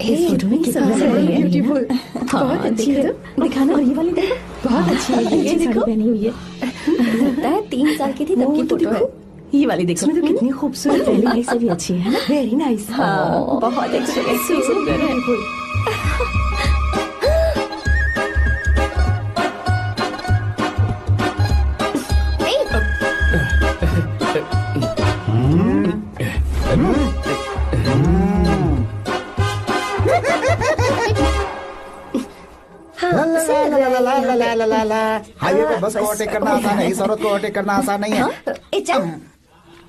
इस फोटो में कितना ब्यूटीफुल, बहुत अच्छी है। दिखाना, और ये वाली देखो, बहुत अच्छी है। ये देखो पहनी हुई है, लगता है 3 साल की थी तब की फोटो है। ये वाली देखो, इसमें तो कितनी खूबसूरत है। नाइस से भी अच्छी है ना, वेरी नाइस। हाँ, बहुत अच्छी, सुंदर है। हाईवे पे बस को ओवरटेक करना आसान है, इस औरत को ओवरटेक करना आसान नहीं है।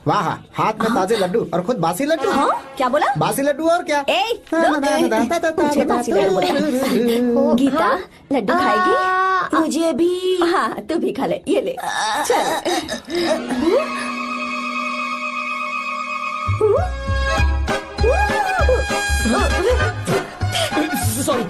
वाह, हाथ में ताजे लड्डू और खुद बासी लड्डू। हाँ? क्या बोला? बासी लड्डू और क्या? मुझे बासी लड्डू बोला। गीता, लड्डू खाएगी? मुझे भी। हाँ, तू भी खा ले, ये ले। सॉरी।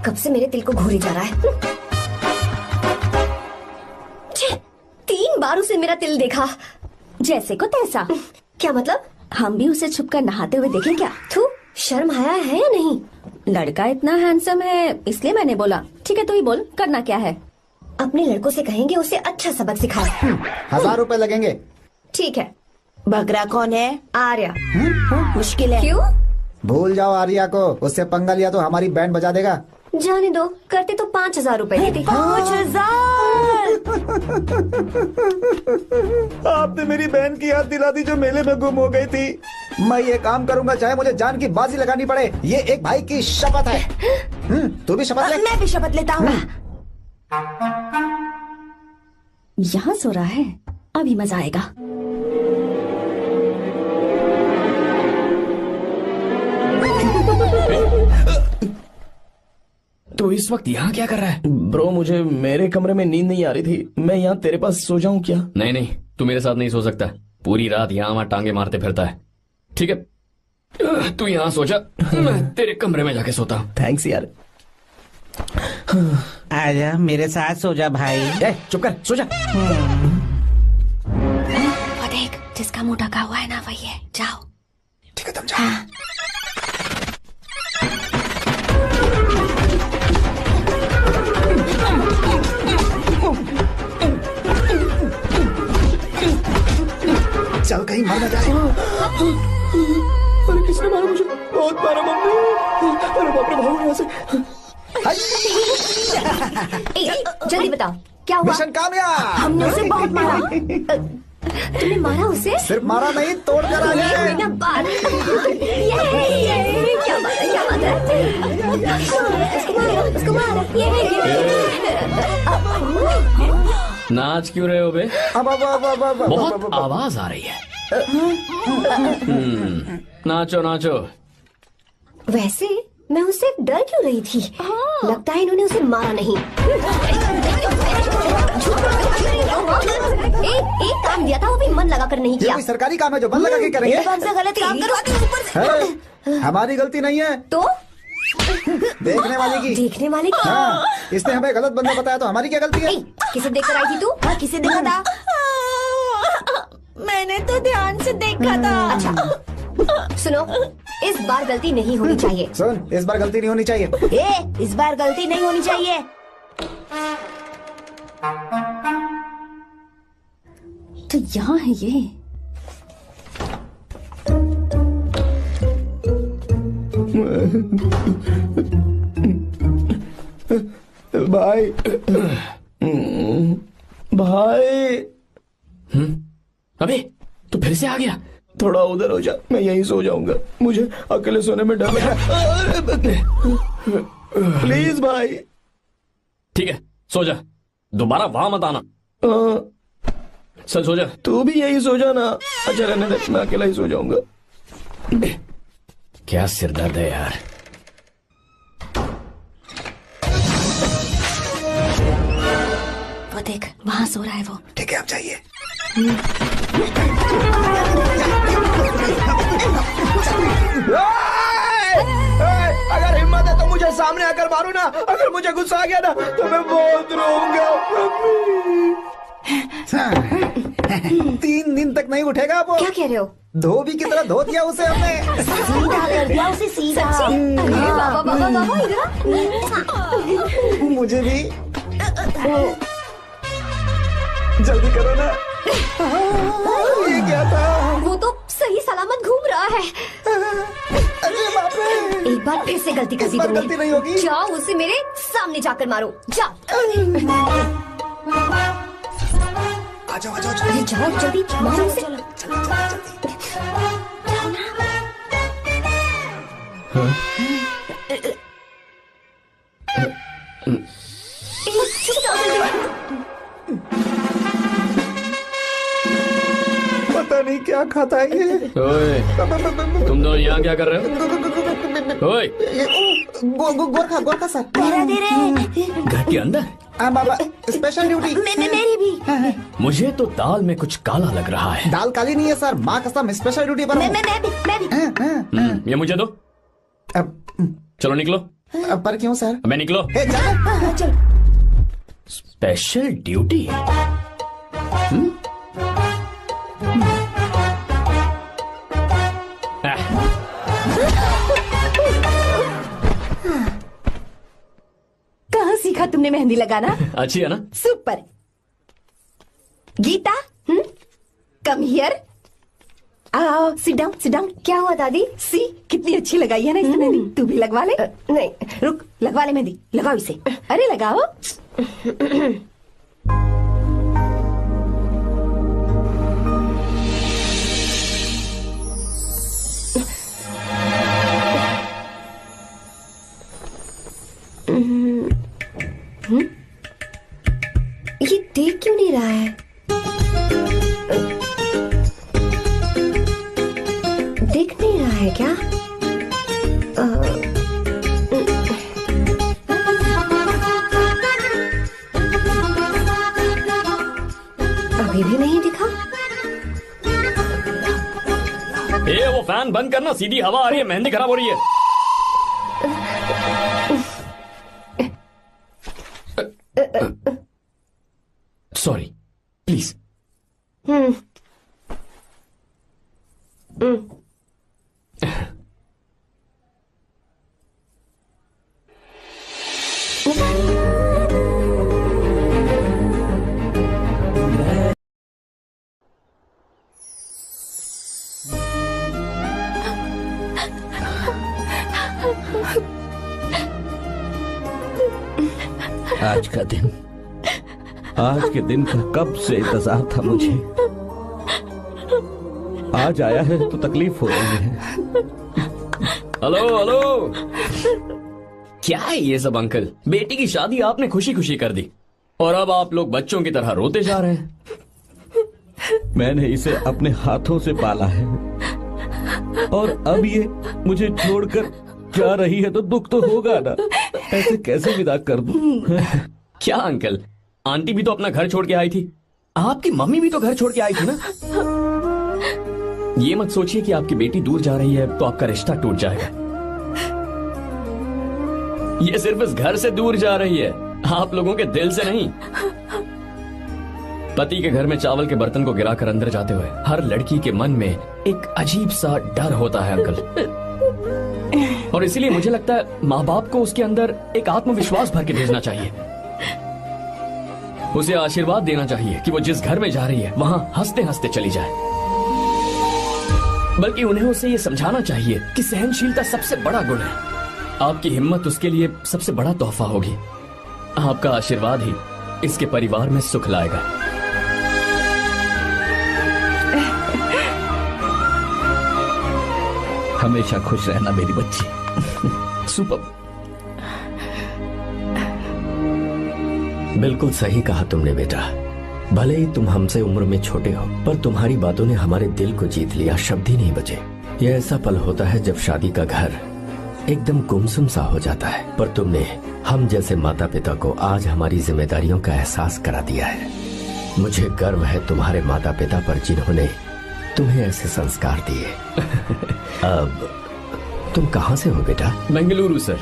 कब से मेरे दिल को घूरी जा रहा है। 3 बार उसे मेरा तिल देखा, जैसे को तैसा। क्या मतलब? हम भी उसे छुपकर नहाते हुए देखें क्या? थू, शर्म आया है या नहीं? लड़का इतना हैंडसम है इसलिए मैंने बोला। ठीक है, तू ही बोल, करना क्या है? अपने लड़कों से कहेंगे उसे अच्छा सबक सिखाए। 1000 रुपए लगेंगे। ठीक है। बगरा कौन है? आर्या। मुश्किल है। क्यों? भूल जाओ आर्या को, उससे पंगा लिया तो हमारी बैंड बजा देगा। जाने दो, करते तो 5000 रुपए देते। 5000। आपने मेरी बहन की याद दिला दी जो मेले में गुम हो गई थी। मैं ये काम करूंगा चाहे मुझे जान की बाजी लगानी पड़े। ये एक भाई की शपथ है। तू भी शपथ ले। मैं भी शपथ लेता हूँ। यहाँ सो रहा है, अभी मजा आएगा। तो इस वक्त यहाँ क्या कर रहा है? ब्रो, मुझे मेरे कमरे में नींद नहीं आ रही थी। मैं यहाँ तेरे पास सो जाऊं क्या? नहीं नहीं, तू मेरे साथ नहीं सो सकता। पूरी रात यहाँ वहाँ टांगे मारते फिरता है। ठीक है, तू यहाँ सो जा, मैं तेरे कमरे में जाके सोता हूँ। थैंक्स यार। आजा मेरे साथ सो जा भाई। चुप कर, सो जा। वो देख, जिसका मुंह ढका हुआ है ना वही है। जाओ। ठीक है, तुम जाओ। चल, कहीं मर न जाए। अरे किसने मारा मुझे? बहुत मारा मम्मी। अरे बाप रे, भागो यहाँ से। जल्दी बताओ क्या हुआ? मिशन कामयाब। हमने उसे बहुत मारा। तुमने मारा उसे? सिर्फ मारा नहीं, तोड़ कर आ ये गए। हुई ना बात। ये क्या बात है, क्या बात है? उसको मारो। नाच क्यों रहे हो बे? बहुत आवाज आ रही है। नाचो नाचो। वैसे मैं उससे डर क्यों रही थी? लगता है इन्होंने उसे मारा नहीं। एक काम दिया था वो भी मन लगा कर नहीं ये किया। कोई सरकारी काम है जो मन लगा के करेंगे? कौन सा गलत काम करवाते हो ऊपर से? है, हमारी गलती नहीं है, तो देखने वाले की। देखने वाले की? हाँ, इसने हमें गलत बंदा बताया तो हमारी क्या गलती है? किसे देखकर आई थी तू? किसे देखा था? मैंने तो ध्यान से देखा था। अच्छा सुनो, इस बार गलती नहीं होनी चाहिए। सुन, इस बार गलती नहीं होनी चाहिए। इस बार गलती नहीं होनी चाहिए। तो यहाँ है ये। भाई, भाई। अबे तू फिर से आ गया? थोड़ा उधर हो जा, मैं यहीं सो जाऊंगा। मुझे अकेले सोने में डर लग रहा है। प्लीज भाई। ठीक है, सो जा, दोबारा वहां मत आना। चल सो जा। तू भी यहीं सो जाना। अच्छा रहने दे, मैं अकेला ही सो जाऊंगा। क्या सिरदर्द है यार। वो देख, वहाँ सो रहा है वो। ठीक है, आप जाइए। अगर हिम्मत है तो मुझे सामने आकर मारो ना। अगर मुझे गुस्सा आ गया ना तो मैं बहुत रोऊंगा। 3 दिन तक नहीं उठेगा वो। क्या कह रहे हो? धोबी की तरह धो दिया उसे हमने। सीधा कर दिया उसे, सीधा। अरे बाबा बाबा बाबा, इधर। मुझे भी जल्दी करो ना। ये क्या था? वो तो सही सलामत घूम रहा है। अरे बाप रे। एक बार फिर से गलती कर दी इस बार तुमने। गलती नहीं होगी। जाओ, उसे मेरे सामने जाकर मारो। जाओ। आ जाओ, आ जाओ, अरे जाओ जल्दी, मारो उसे। चुप जाओ जल्दी। पता नहीं क्या खाता है ये। ओए, तुम दोनों यहाँ क्या कर रहे हो? ओए, गोरखा सर। घर के अंदर? बाबा, स्पेशल ड्यूटी। मेरी भी। मुझे तो दाल में कुछ काला लग रहा है। दाल काली नहीं है सर, माँ कसम स्पेशल ड्यूटी पर हूँ। मैं भी। ये मुझे दो। चलो निकलो। पर क्यों सर? मैं निकलो। हे, चलो। चल। Special duty? कहाँ सीखा तुमने मेहंदी लगाना? अच्छी है ना? सुपर। Geeta, come here. आओ, सिट डाउन, सिट डाउन। क्या हुआ दादी? सी, कितनी अच्छी लगाई है ना इसने मेहंदी। तू भी लगवा ले। नहीं। रुक, लगवा ले मेहंदी। लगाओ इसे। अरे लगाओ। ये देख क्यों नहीं रहा है? देख नहीं रहा है क्या? अभी भी नहीं दिखा। वो फैन बंद करना, सीधी हवा आ रही है, मेहंदी खराब हो रही है। Sorry, please. आज के दिन का कब से इंतजार था मुझे। आज आया है तो तकलीफ हो रही है। हेलो हेलो, क्या है ये सब अंकल? बेटी की शादी आपने खुशी खुशी कर दी और अब आप लोग बच्चों की तरह रोते जा रहे हैं। मैंने इसे अपने हाथों से पाला है और अब ये मुझे छोड़कर जा रही है तो दुख तो होगा ना। ऐसे कैसे विदा कर दूं? क्या अंकल, आंटी भी तो अपना घर छोड़ के आई थी, आपकी मम्मी भी तो घर छोड़ के आई थी ना। ये मत सोचिए कि आपकी बेटी दूर जा रही है तो आपका रिश्ता टूट जाएगा। ये सिर्फ इस घर से दूर जा रही है, आप लोगों के दिल से नहीं। पति के घर में चावल के बर्तन को गिराकर अंदर जाते हुए हर लड़की के मन में एक अजीब सा डर होता है अंकल, और इसीलिए मुझे लगता है माँ बाप को उसके अंदर एक आत्मविश्वास भर के भेजना चाहिए। उसे आशीर्वाद देना चाहिए कि वो जिस घर में जा रही है वहां हंसते हंसते चली जाए। बल्कि उन्हें उसे ये समझाना चाहिए कि सहनशीलता सबसे बड़ा गुण है। आपकी हिम्मत उसके लिए सबसे बड़ा तोहफा होगी। आपका आशीर्वाद ही इसके परिवार में सुख लाएगा। हमेशा खुश रहना मेरी बच्ची। सुपर। बिल्कुल सही कहा तुमने बेटा। भले ही तुम हमसे उम्र में छोटे हो, पर तुम्हारी बातों ने हमारे दिल को जीत लिया, शब्द ही नहीं बचे। यह ऐसा पल होता है जब शादी का घर एकदम गुमसुम सा हो जाता है, पर तुमने हम जैसे माता पिता को आज हमारी जिम्मेदारियों का एहसास करा दिया है। मुझे गर्व है तुम्हारे माता पिता पर जिन्होंने तुम्हें ऐसे संस्कार दिए। अब तुम कहाँ से हो बेटा? बेंगलुरु सर।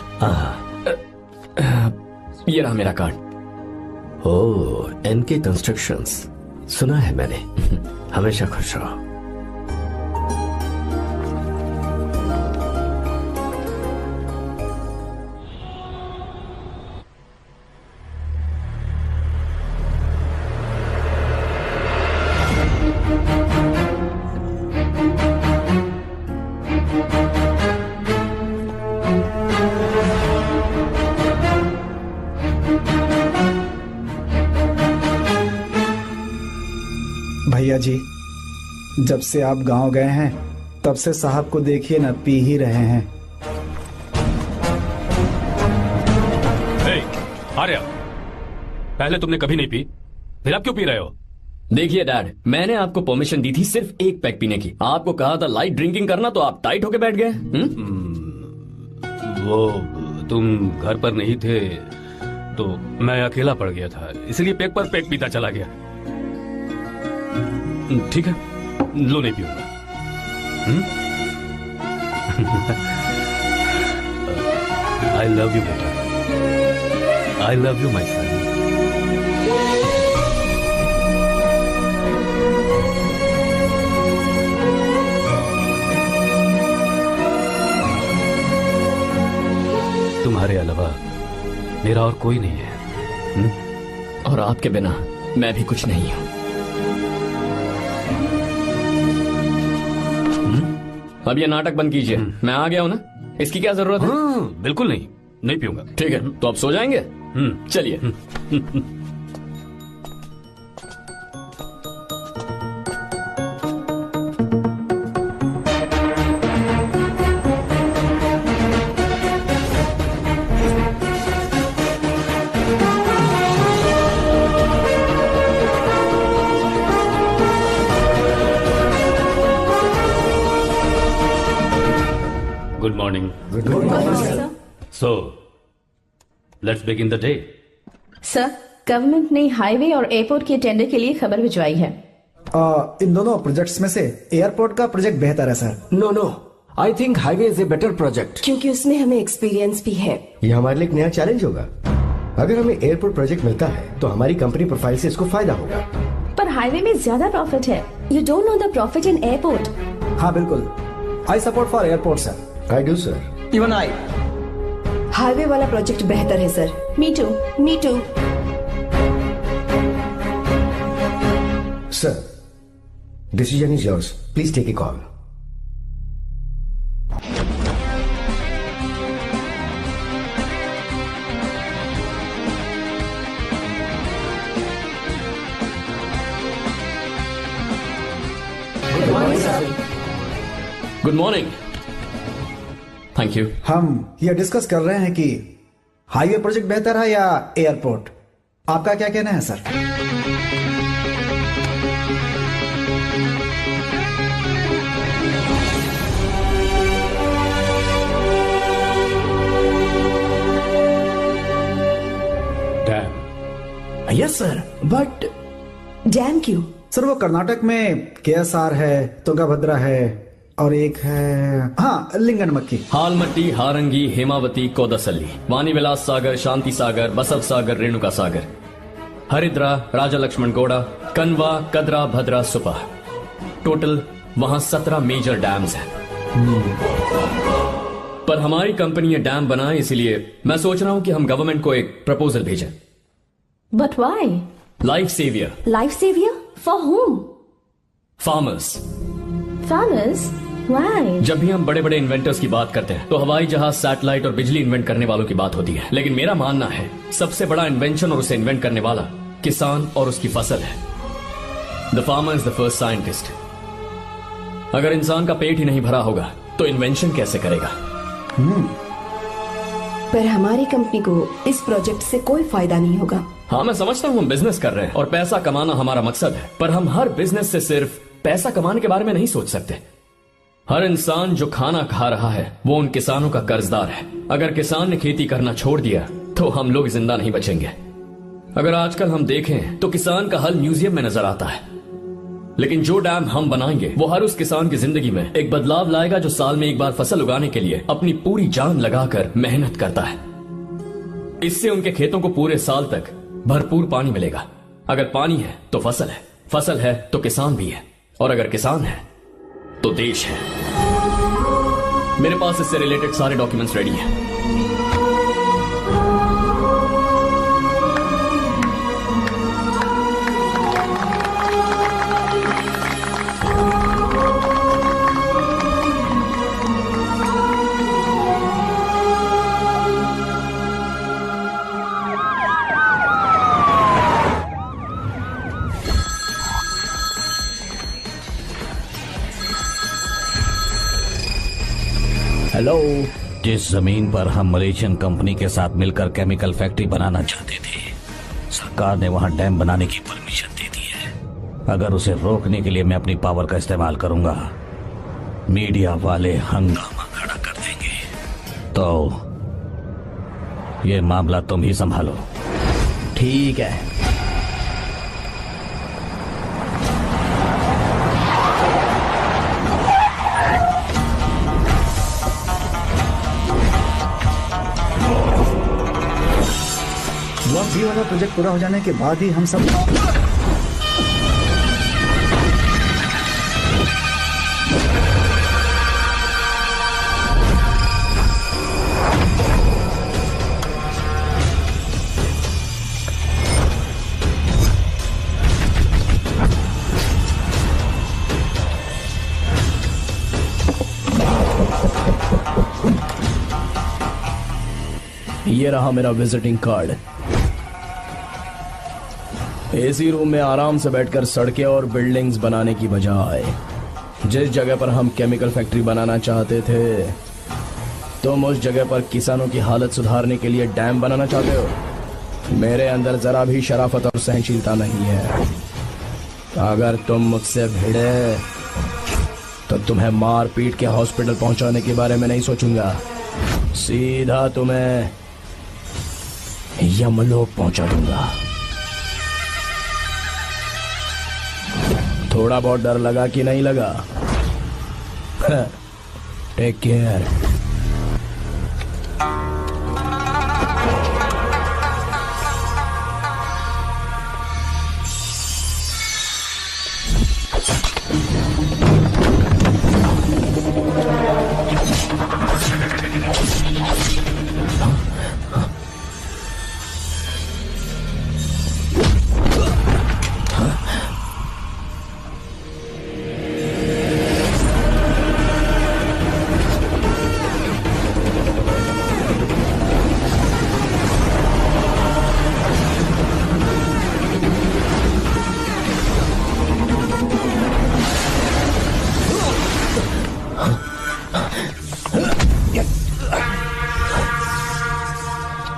ये रहा मेरा कार्ड। ओह, एनके कंस्ट्रक्शंस, सुना है मैंने। हमेशा खुश रहो। भैया जी, जब से आप गांव गए हैं तब से साहब को देखिए ना, पी ही रहे हैं। आर्या, पहले तुमने कभी नहीं पी, फिर अब क्यों पी रहे हो? देखिए डैड, मैंने आपको परमिशन दी थी सिर्फ एक पैक पीने की। आपको कहा था लाइट ड्रिंकिंग करना, तो आप टाइट होके बैठ गए। वो तुम घर पर नहीं थे तो मैं अकेला पड़ गया था, इसलिए पैक पर पैक पीता चला गया। ठीक है, लो नहीं पीऊंगा। आई लव यू बेटा, आई लव यू माई सन। तुम्हारे अलावा मेरा और कोई नहीं है। और आपके बिना मैं भी कुछ नहीं हूं। अब ये नाटक बंद कीजिए, मैं आ गया हूं ना, इसकी क्या जरूरत है? बिल्कुल नहीं, नहीं पीऊंगा। ठीक है, तो आप सो जाएंगे? चलिए। Good morning. Good morning, sir. So, let's begin the day. Sir, government ने हाईवे और एयरपोर्ट के टेंडर के लिए खबर भिजवाई है। इन दोनों प्रोजेक्ट्स में से एयरपोर्ट का प्रोजेक्ट बेहतर है sir. No, I think highway is a better project, क्योंकि उसमें हमें एक्सपीरियंस भी है। ये हमारे लिए एक नया चैलेंज होगा। अगर हमें एयरपोर्ट प्रोजेक्ट मिलता है तो हमारी कंपनी प्रोफाइल से इसको फायदा होगा। पर हाईवे में ज्यादा प्रॉफिट है। You don't know the profit in airport. हाँ बिल्कुल, I support for airport sir. I do sir. Even I. Highway वाला प्रोजेक्ट बेहतर है sir. Me too. Me too. Sir, decision is yours, please take a call. Good morning. Thank you. हम ये discuss कर रहे हैं कि हाईवे प्रोजेक्ट बेहतर है या एयरपोर्ट। आपका क्या कहना है sir? Dam. Yes sir, but dam क्यों? सर वो कर्नाटक में केएसआर है, तुंगभद्रा है और एक है हाँ लिंगनमक्की। हालमट्टी, हारंगी, हेमावती, कोदसल्ली, वानी विलास सागर, शांति सागर, बसव सागर, रेणुका सागर, हरिद्रा, राजा लक्ष्मण गौड़ा, कनवा, कदरा, भद्रा, सुपा। टोटल वहां 17 मेजर डैम्स हैं। पर हमारी कंपनी ये डैम बनाए, इसलिए मैं सोच रहा हूं कि हम गवर्नमेंट को एक प्रपोजल भेजें। But why? Life saviour. Life savior? For whom? Farmers. Farmers? Why? जब भी हम बड़े बड़े इन्वेंटर्स की बात करते हैं तो हवाई जहाज, सैटेलाइट और बिजली इन्वेंट करने वालों की बात होती है, लेकिन मेरा मानना है सबसे बड़ा इन्वेंशन और उसे इन्वेंट करने वाला किसान और उसकी फसल है। The farmer is the first scientist. अगर इंसान का पेट ही नहीं भरा होगा तो इन्वेंशन कैसे करेगा? पर हमारी कंपनी को इस प्रोजेक्ट से कोई फायदा नहीं होगा। हाँ, मैं समझता हूँ हम बिजनेस कर रहे हैं और पैसा कमाना हमारा मकसद है, पर हम हर बिजनेस से सिर्फ पैसा कमाने के बारे में नहीं सोच सकते। हर इंसान जो खाना खा रहा है वो उन किसानों का कर्जदार है। अगर किसान ने खेती करना छोड़ दिया तो हम लोग जिंदा नहीं बचेंगे। अगर आजकल हम देखें तो किसान का हल म्यूजियम में नजर आता है, लेकिन जो डैम हम बनाएंगे वो हर उस किसान की जिंदगी में एक बदलाव लाएगा जो साल में एक बार फसल उगाने के लिए अपनी पूरी जान लगाकर मेहनत करता है। इससे उनके खेतों को पूरे साल तक भरपूर पानी मिलेगा। अगर पानी है तो फसल है तो किसान भी है, और अगर किसान है तो देश है। मेरे पास इससे रिलेटेड सारे डॉक्यूमेंट्स रेडी हैं। हेलो। जिस जमीन पर हम मलेशियन कंपनी के साथ मिलकर केमिकल फैक्ट्री बनाना चाहते थे, सरकार ने वहां डैम बनाने की परमिशन दे दी है। अगर उसे रोकने के लिए मैं अपनी पावर का इस्तेमाल करूंगा, मीडिया वाले हंगामा खड़ा कर देंगे। तो ये मामला तुम ही संभालो। ठीक है। ये वाला प्रोजेक्ट पूरा हो जाने के बाद ही हम सब ये रहा मेरा विजिटिंग कार्ड। एसी रूम में आराम से बैठकर सड़कें और बिल्डिंग्स बनाने की बजाय जिस जगह पर हम केमिकल फैक्ट्री बनाना चाहते थे, तुम उस जगह पर किसानों की हालत सुधारने के लिए डैम बनाना चाहते हो। मेरे अंदर जरा भी शराफत और सहनशीलता नहीं है। अगर तुम मुझसे भिड़े तो तुम्हें मार पीट के हॉस्पिटल पहुंचाने के बारे में नहीं सोचूंगा, सीधा तुम्हें यमलोक पहुंचा दूंगा। थोड़ा बहुत डर लगा कि नहीं लगा? Take care.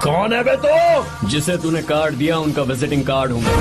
कौन है बे तो? जिसे तूने कार्ड दिया उनका विजिटिंग कार्ड हूं मैं।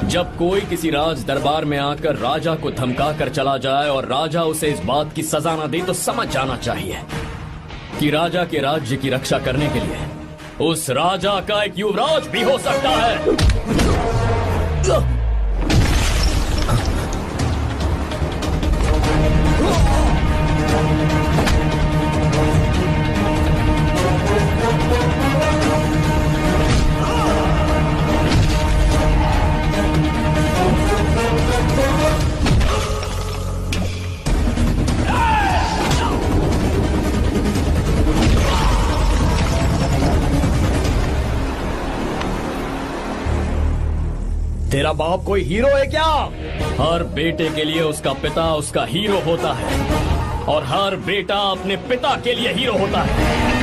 जब कोई किसी राज दरबार में आकर राजा को धमका कर चला जाए और राजा उसे इस बात की सजा न दे, तो समझ जाना चाहिए कि राजा के राज्य की रक्षा करने के लिए उस राजा का एक युवराज भी हो सकता है। तेरा बाप कोई हीरो है क्या? हर बेटे के लिए उसका पिता उसका हीरो होता है और हर बेटा अपने पिता के लिए हीरो होता है।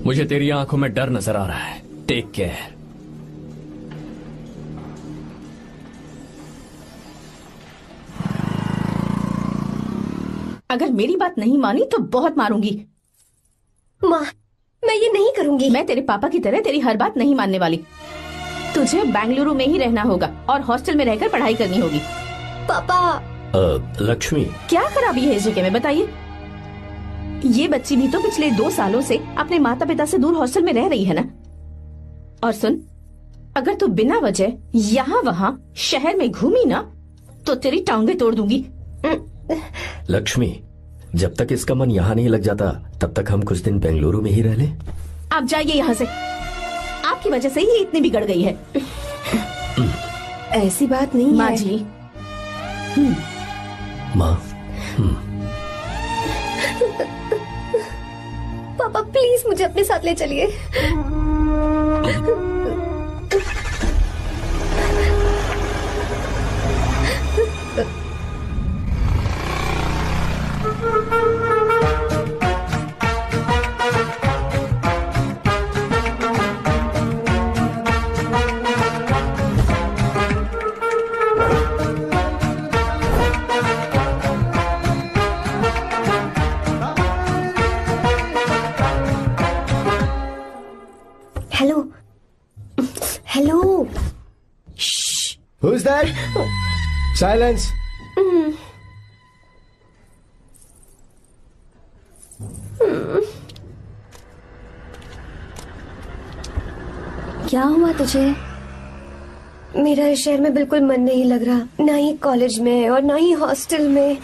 मुझे तेरी आंखों में डर नजर आ रहा है। Take care. अगर मेरी बात नहीं मानी तो बहुत मारूंगी। माँ, मैं ये नहीं करूंगी। मैं तेरे पापा की तरह तेरी हर बात नहीं मानने वाली। तुझे बेंगलुरु में ही रहना होगा और हॉस्टल में रहकर पढ़ाई करनी होगी। पापा। लक्ष्मी, क्या खराबी है इस जगह में बताइए? ये बच्ची भी तो पिछले 2 सालों से अपने माता पिता से दूर हॉस्टल में रह रही है ना। और सुन, अगर तू बिना वजह यहाँ वहाँ शहर में घूमी ना तो तेरी टांगे तोड़ दूंगी। लक्ष्मी, जब तक इसका मन यहाँ नहीं लग जाता तब तक हम कुछ दिन बेंगलुरु में ही रह लें। आप जाइए यहाँ से। आपकी वजह से ही ये इतनी बिगड़ गई है। ऐसी बात नहीं माँ है। जी। माँ, पापा प्लीज मुझे अपने साथ ले चलिए। Hello hello. Who's that? Silence. क्या हुआ तुझे? मेरा इस शहर में बिल्कुल मन नहीं लग रहा, ना ही कॉलेज में और ना ही हॉस्टल में।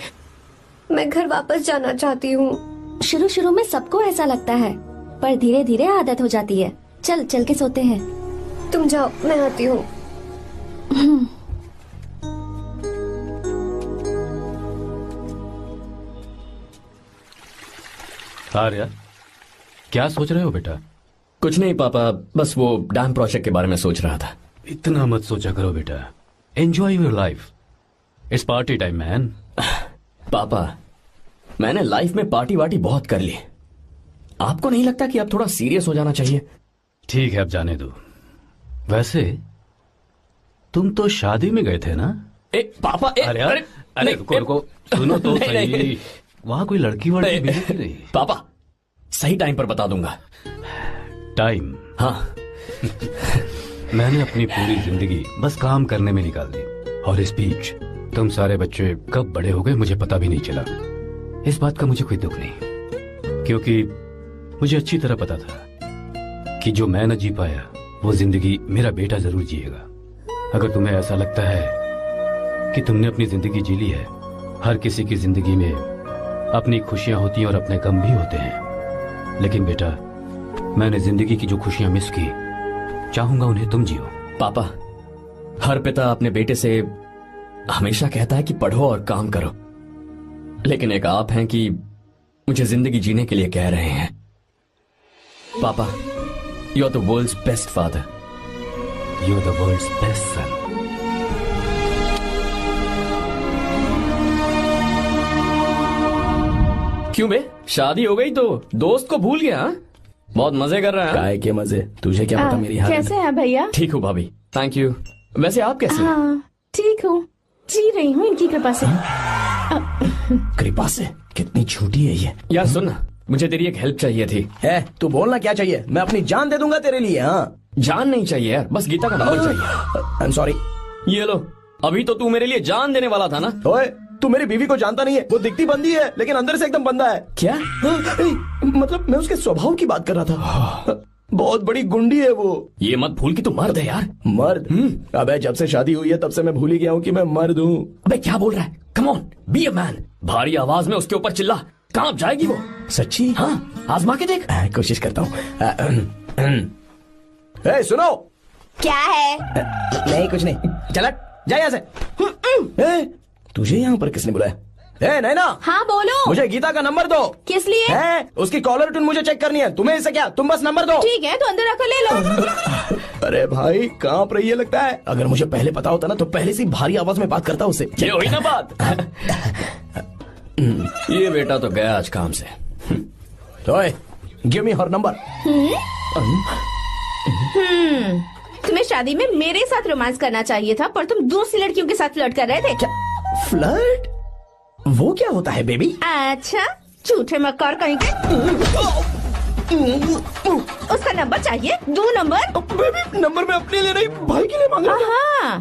मैं घर वापस जाना चाहती हूँ। शुरू शुरू में सबको ऐसा लगता है, पर धीरे धीरे आदत हो जाती है। चल चल के सोते हैं। तुम जाओ, मैं आती हूँ। आर्या, क्या सोच रहे हो बेटा? कुछ नहीं पापा, बस वो डैम प्रोजेक्ट के बारे में सोच रहा था। इतना मत सोचा करो बेटा। Enjoy your life. It's party time man. पापा, मैंने लाइफ में पार्टी वार्टी बहुत कर ली। आपको नहीं लगता कि अब थोड़ा सीरियस हो जाना चाहिए? ठीक है, अब जाने दो। वैसे तुम तो शादी में गए थे ना? पापा, अरे रुको रुको, सुनो तो सही। वहां कोई लड़की वड़की मिली कि नहीं? पापा, सही टाइम पर बता दूंगा। टाइम? हाँ। मैंने अपनी पूरी जिंदगी बस काम करने में निकाल दी, और इस बीच तुम सारे बच्चे कब बड़े हो गए मुझे पता भी नहीं चला। इस बात का मुझे कोई दुख नहीं, क्योंकि मुझे अच्छी तरह पता था कि जो मैं न जी पाया वो जिंदगी मेरा बेटा जरूर जिएगा। अगर तुम्हें ऐसा लगता है कि तुमने अपनी जिंदगी जी ली है, हर किसी की जिंदगी में अपनी खुशियां होती हैं और अपने गम भी होते हैं, लेकिन बेटा मैंने जिंदगी की जो खुशियां मिस की, चाहूंगा उन्हें तुम जियो। पापा, हर पिता अपने बेटे से हमेशा कहता है कि पढ़ो और काम करो, लेकिन एक आप हैं कि मुझे जिंदगी जीने के लिए कह रहे हैं। पापा, you are the world's best father. You are the world's best son. क्यों बे, शादी हो गई तो दोस्त को भूल गया? बहुत मजे कर रहा है। काय के मजे, तुझे क्या पता मेरी हालत? कैसे हैं भैया? ठीक हूँ भाभी, थैंक यू। वैसे आप कैसे हैं? हाँ ठीक हूँ, जी रही हूँ इनकी कृपा से। कृपा से? कितनी झूठी है ये। यार सुन ना, मुझे तेरी एक हेल्प चाहिए थी। है, तू बोलना क्या चाहिए? मैं अपनी जान दे दूंगा तेरे लिए। हाँ, जान नहीं चाहिए यार, बस गीता का नंबर चाहिए। I am sorry. ये लो, अभी तो तू मेरे लिए जान देने वाला था ना। ओए, तू मेरी बीवी को जानता नहीं है। वो दिखती बंदी है लेकिन अंदर से एकदम बंदा है। क्या? मतलब मैं उसके स्वभाव की बात कर रहा था। बहुत बड़ी गुंडी है वो। ये मत भूल कि तू मर्द है यार। मर्द? अबे जब से शादी हुई है तब से मैं भूल ही गया हूँ कि मैं मर्द हूँ। अबे क्या बोल रहा है? Come on, be a man. भारी आवाज में उसके ऊपर चिल्ला, कांप जाएगी वो। सच्ची? हाँ, आजमा के देख। कोशिश करता हूँ। सुनो। क्या है? नहीं कुछ नहीं, चल जा यहाँ से। तुझे यहाँ पर किसने बुलाया? नैना। हाँ बोलो। मुझे गीता का नंबर दो। किस लिए? उसकी कॉलर ट्यून मुझे चेक करनी है। तुम्हें इससे क्या, तुम बस नंबर दो। ठीक है तो अंदर आकर ले लो। अरे भाई कांप रही है लगता है। अगर मुझे पहले पता होता ना तो पहले से भारी आवाज में बात करता उससे। ये हुई ना बात। ये बेटा तो गया आज काम से। तो गिव मी हर नंबर। तुम्हें शादी में मेरे साथ रोमांस करना चाहिए था, पर तुम दूसरी लड़कियों के साथ फ्लर्ट कर रहे थे। क्या फ्लर्ट? वो क्या होता है बेबी? अच्छा, झूठे मक्कार कहीं के। उसका नंबर चाहिए? दो नंबर। बेबी नंबर मैं अपने लिए नहीं भाई के लिए मांग रहा था। हाँ।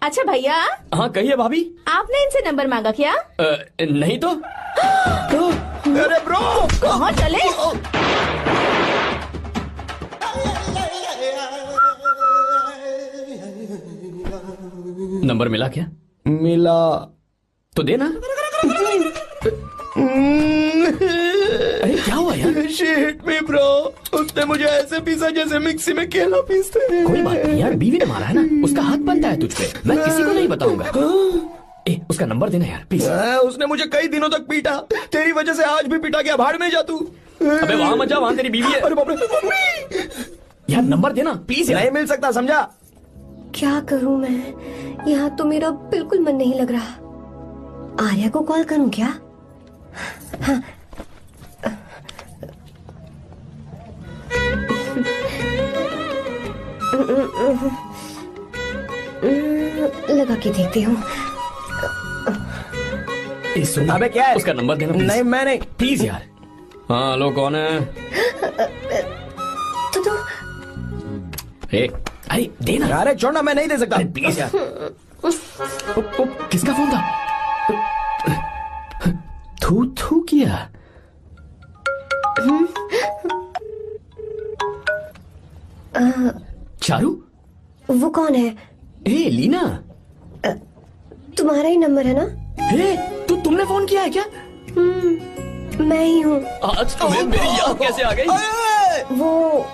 अच्छा भैया। हाँ कहिए भाभी। आपने इनसे नंबर मांगा क्या? नहीं तो। अरे ब्रो कहाँ चले? नंबर मिला क्या? मिला तो देना। अरे क्या हुआ यार? शिट मी ब्रो, उसने मुझे ऐसे पीसा जैसे मिक्सी में केला पीसते हैं। कोई बात नहीं यार, बीवी ने मारा है ना, उसका हाथ बनता है तुझ पे। मैं किसी को नहीं बताऊंगा। उसका नंबर देना यार प्लीज। उसने मुझे कई दिनों तक पीटा, तेरी वजह से आज भी पीटा गया। भाड़ में जा तू। अबे वहां मत जा, वहां तेरी बीवी है। अरे बाप रे। यार नंबर देना प्लीज। नहीं मिल सकता, समझा? क्या करूं मैं? यहाँ तो मेरा बिल्कुल मन नहीं लग रहा। आर्या को कॉल करूं क्या? हाँ। लगा के देखती हूँ। अबे क्या है? उसका नंबर देना please। नहीं मैं नहीं। प्लीज यार। हाँ हेलो, कौन है? तो अरे देना। अरे छोड़ना, मैं नहीं दे सकता। प्लीज यार। किसका फोन था? थू थू किया। चारू? वो कौन है? लीना। तुम्हारा ही नंबर है ना? तुमने फोन किया है क्या? मैं ही हूँ। आज तुम्हें मेरी याद कैसे आ गई? वो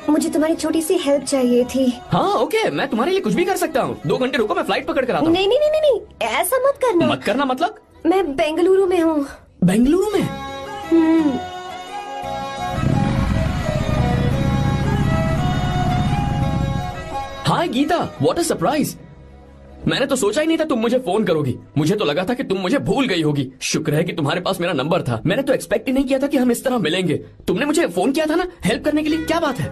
मुझे तुम्हारी छोटी सी हेल्प चाहिए थी। हाँ ओके, मैं तुम्हारे लिए कुछ भी कर सकता हूँ। 2 घंटे रुको, मैं फ्लाइट पकड़ कर आता हूँ। नहीं नहीं नहीं नहीं, ऐसा मत करना। मत करना मतलब? मैं बेंगलुरु में हूँ। बेंगलुरु में? हाय गीता, व्हाट अ सरप्राइज। मैंने तो सोचा ही नहीं था तुम मुझे फोन करोगी। मुझे तो लगा था कि तुम मुझे भूल गई होगी। शुक्र है कि तुम्हारे पास मेरा नंबर था। मैंने तो एक्सपेक्ट ही नहीं किया था कि हम इस तरह मिलेंगे। तुमने मुझे फोन किया था ना हेल्प करने के लिए, क्या बात है?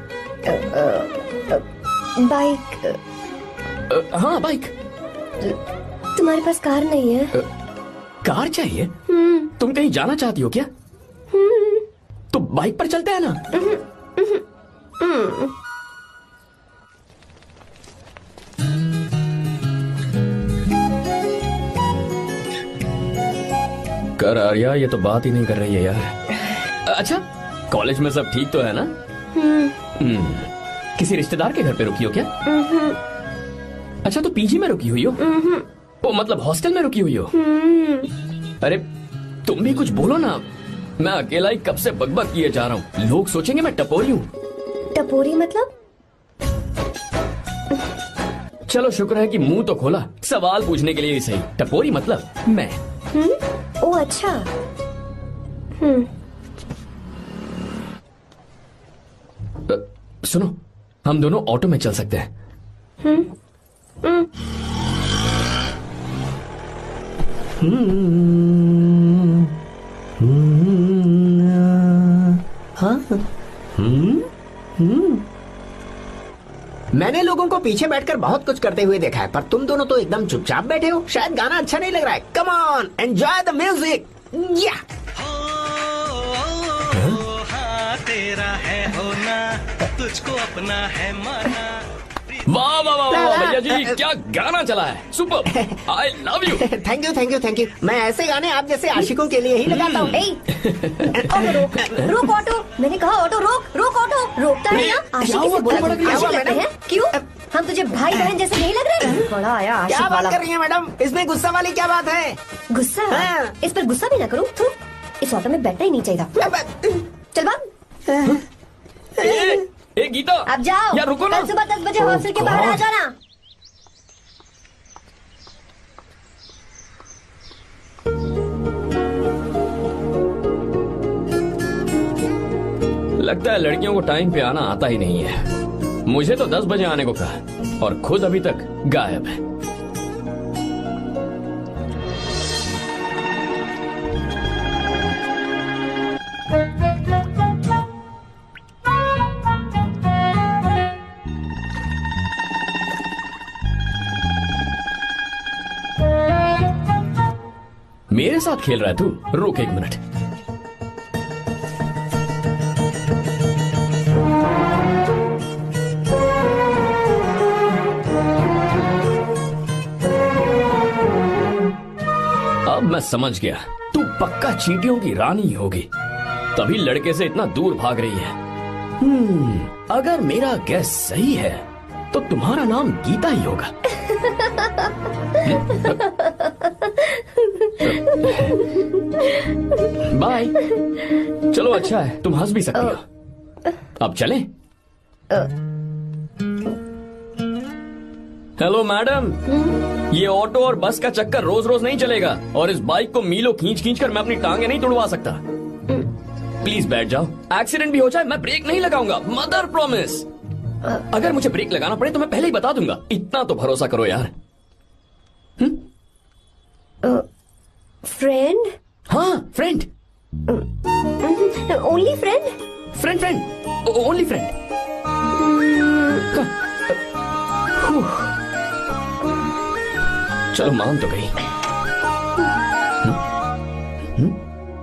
बाइक। हाँ बाइक। तुम्हारे पास कार नहीं है? कार चाहिए? तुम कहीं जाना चाहती हो क्या? तो बाइक पर चलते हैं ना। कर आर्या, ये तो बात ही नहीं कर रही है यार। अच्छा कॉलेज में सब ठीक तो है ना? किसी रिश्तेदार के घर पे रुकी हो क्या? अच्छा तो पीजी में रुकी हुई हो? ओ मतलब हॉस्टल में रुकी हुई हो? अरे तुम भी कुछ बोलो ना। मैं अकेला ही कब से बकबक किए जा रहा हूँ। लोग सोचेंगे मैं टपोरी हूँ। टपोरी मतलब? चलो शुक्र है कि मुंह तो खोला, सवाल पूछने के लिए ही सही। टपोरी मतलब मैं। ओ अच्छा। सुनो, हम दोनों ऑटो में चल सकते हैं। मैंने लोगों को पीछे बैठकर बहुत कुछ करते हुए देखा है, पर तुम दोनों तो एकदम चुपचाप बैठे हो। शायद गाना अच्छा नहीं लग रहा है। Come on, enjoy the music. या तेरा है होना, तुझको अपना है माना। वाह वाह वाह वाह भैया जी, क्या गाना चला है, super, I love you. Thank you thank you thank you. मैं ऐसे गाने आप जैसे आशिकों के लिए ही लगाता हूँ। रोक ऑटो, मैंने कहा ऑटो रोक, रोक ऑटो। रोकता है ना, आशिकी से बोला आशिक लगते हैं। क्यों, हम तुझे भाई बहन जैसे नहीं लग रहे? बड़ा आया आशिक क्या वाला। बात कर रही है मैडम, इसमें गुस्सा वाली क्या बात है? गुस्सा? हाँ। इस पर गुस्सा भी ना करूँ। थू, इस ऑटो में बैठना ही नहीं चाहिए था। चल बाप। ए गीता, अब जाओ यार रुको ना। कल सुबह 10 बजे हॉस्टल के बाहर आ जाना। लगता है लड़कियों को टाइम पे आना आता ही नहीं है। मुझे तो 10 बजे आने को कहा और खुद अभी तक गायब है। मेरे साथ खेल रहा है तू? रुक एक मिनट। अब मैं समझ गया, तू पक्का चींटियों की रानी होगी, तभी लड़के से इतना दूर भाग रही है। अगर मेरा गैस सही है तो तुम्हारा नाम गीता ही होगा। बाय। चलो अच्छा है, तुम हंस भी सकती हो। अब चलें? हेलो मैडम, ये ऑटो और बस का चक्कर रोज रोज नहीं चलेगा और इस बाइक को मीलों खींच खींच कर मैं अपनी टांगे नहीं तुड़वा सकता। प्लीज बैठ जाओ, एक्सीडेंट भी हो जाए मैं ब्रेक नहीं लगाऊंगा, मदर प्रॉमिस। अगर मुझे ब्रेक लगाना पड़े तो मैं पहले ही बता दूंगा, इतना तो भरोसा करो यार। फ्रेंड? हाँ friend. Only friend? Friend friend only friend. चलो मान तो गई।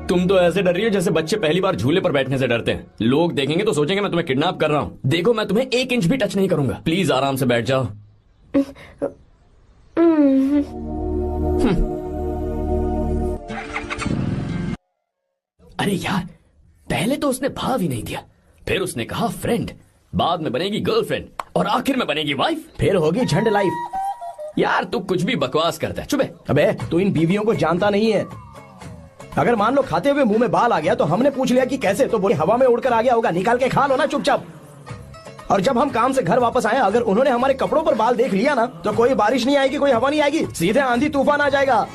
तुम तो ऐसे डर रही हो जैसे बच्चे पहली बार झूले पर बैठने से डरते हैं। लोग देखेंगे तो सोचेंगे मैं तुम्हें किडनैप कर रहा हूँ। देखो मैं तुम्हें 1 इंच भी टच नहीं करूंगा। प्लीज आराम से बैठ जाओ। अरे यार, पहले तो उसने भाव ही नहीं दिया, फिर उसने कहा फ्रेंड, बाद में बनेगी गर्लफ्रेंड और आखिर में बनेगी वाइफ, फिर होगी झंड लाइफ। यार तू कुछ भी बकवास करता है। चुप। अबे तू इन बीवियों को जानता नहीं है। अगर मान लो खाते हुए मुंह में बाल आ गया तो हमने पूछ लिया कि कैसे, तो बोले हवा में उड़कर आ गया होगा, निकाल के खा लो ना चुपचाप। और जब हम काम से घर वापस आए, अगर उन्होंने हमारे कपड़ों पर बाल देख लिया ना तो कोई बारिश नहीं आएगी, कोई हवा नहीं आएगी, सीधे आंधी तूफान आ जाएगा।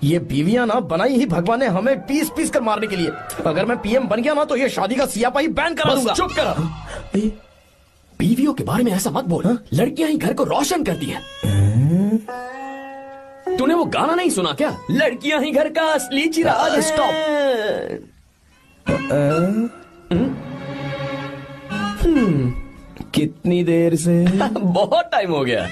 ये बीवियां ना बनाई ही भगवान ने हमें पीस पीस कर मारने के लिए। अगर मैं पीएम बन गया ना तो ये शादी का सियापाही बैन करा दूंगा। चुप कर। बीवियों के बारे में ऐसा मत बोल। लड़कियां ही घर को रोशन करती हैं। तूने वो गाना नहीं सुना क्या, लड़कियां ही घर का असली चिराग? स्टॉप। कितनी देर से? बहुत टाइम हो गया।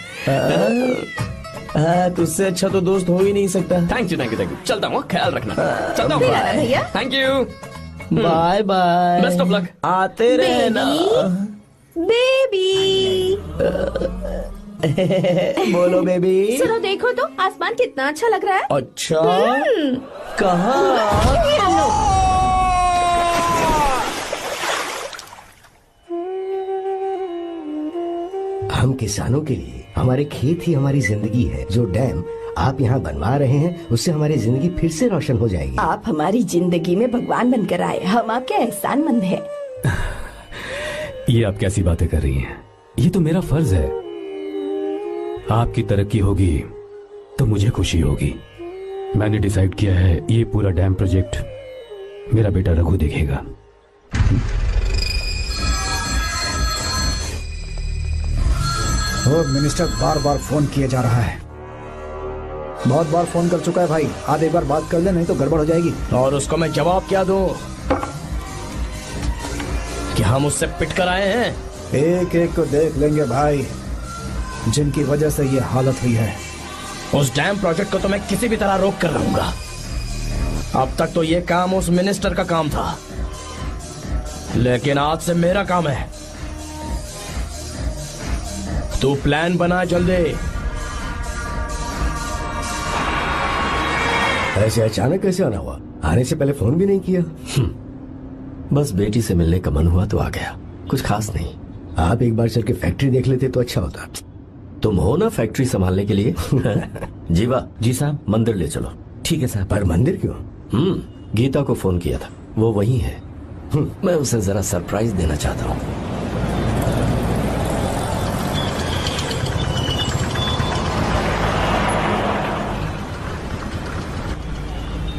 तुझसे अच्छा तो दोस्त हो ही नहीं सकता। Thank you thank you thank you. चलता हूँ, ख्याल रखना। चलता हूँ भैया। Thank you. Bye bye. Best of luck. आते रहना बेबी। बोलो बेबी। सुनो देखो तो आसमान कितना अच्छा लग रहा है। अच्छा कहाँ? हम किसानों के लिए हमारे खेत ही हमारी जिंदगी है। जो डैम आप यहाँ बनवा रहे हैं उससे हमारी जिंदगी फिर से रोशन हो जाएगी। आप हमारी जिंदगी में भगवान बनकर आए, हम आपके एहसानमंद हैं। ये आप कैसी बातें कर रही हैं? ये तो मेरा फर्ज है। आपकी तरक्की होगी तो मुझे खुशी होगी। मैंने डिसाइड किया है ये पूरा डैम प्रोजेक्ट मेरा बेटा रघु देखेगा। मिनिस्टर बार बार फोन किया जा रहा है। बहुत बार फोन कर चुका है भाई, आज एक बार बात कर ले, नहीं तो गड़बड़ हो जाएगी। और उसको मैं जवाब क्या दूं कि हम उससे पिट कर आए हैं? एक एक को देख लेंगे भाई, जिनकी वजह से ये हालत हुई है। उस डैम प्रोजेक्ट को तो मैं किसी भी तरह रोक कर रहूंगा। अब तक तो ये काम उस मिनिस्टर का काम था, लेकिन आज से मेरा काम है। तू प्लान बना जल्दी। ऐसे अचानक कैसे आना हुआ? आने से पहले फोन भी नहीं किया? बस बेटी से मिलने का मन हुआ तो आ गया, कुछ खास नहीं। आप एक बार चल के फैक्ट्री देख लेते तो अच्छा होता। तुम हो ना फैक्ट्री संभालने के लिए। जीवा जी साहब। मंदिर ले चलो। ठीक है साहब। पर मंदिर क्यों? गीता को फोन किया था, वो वही है। मैं उसे जरा सरप्राइज देना चाहता हूँ।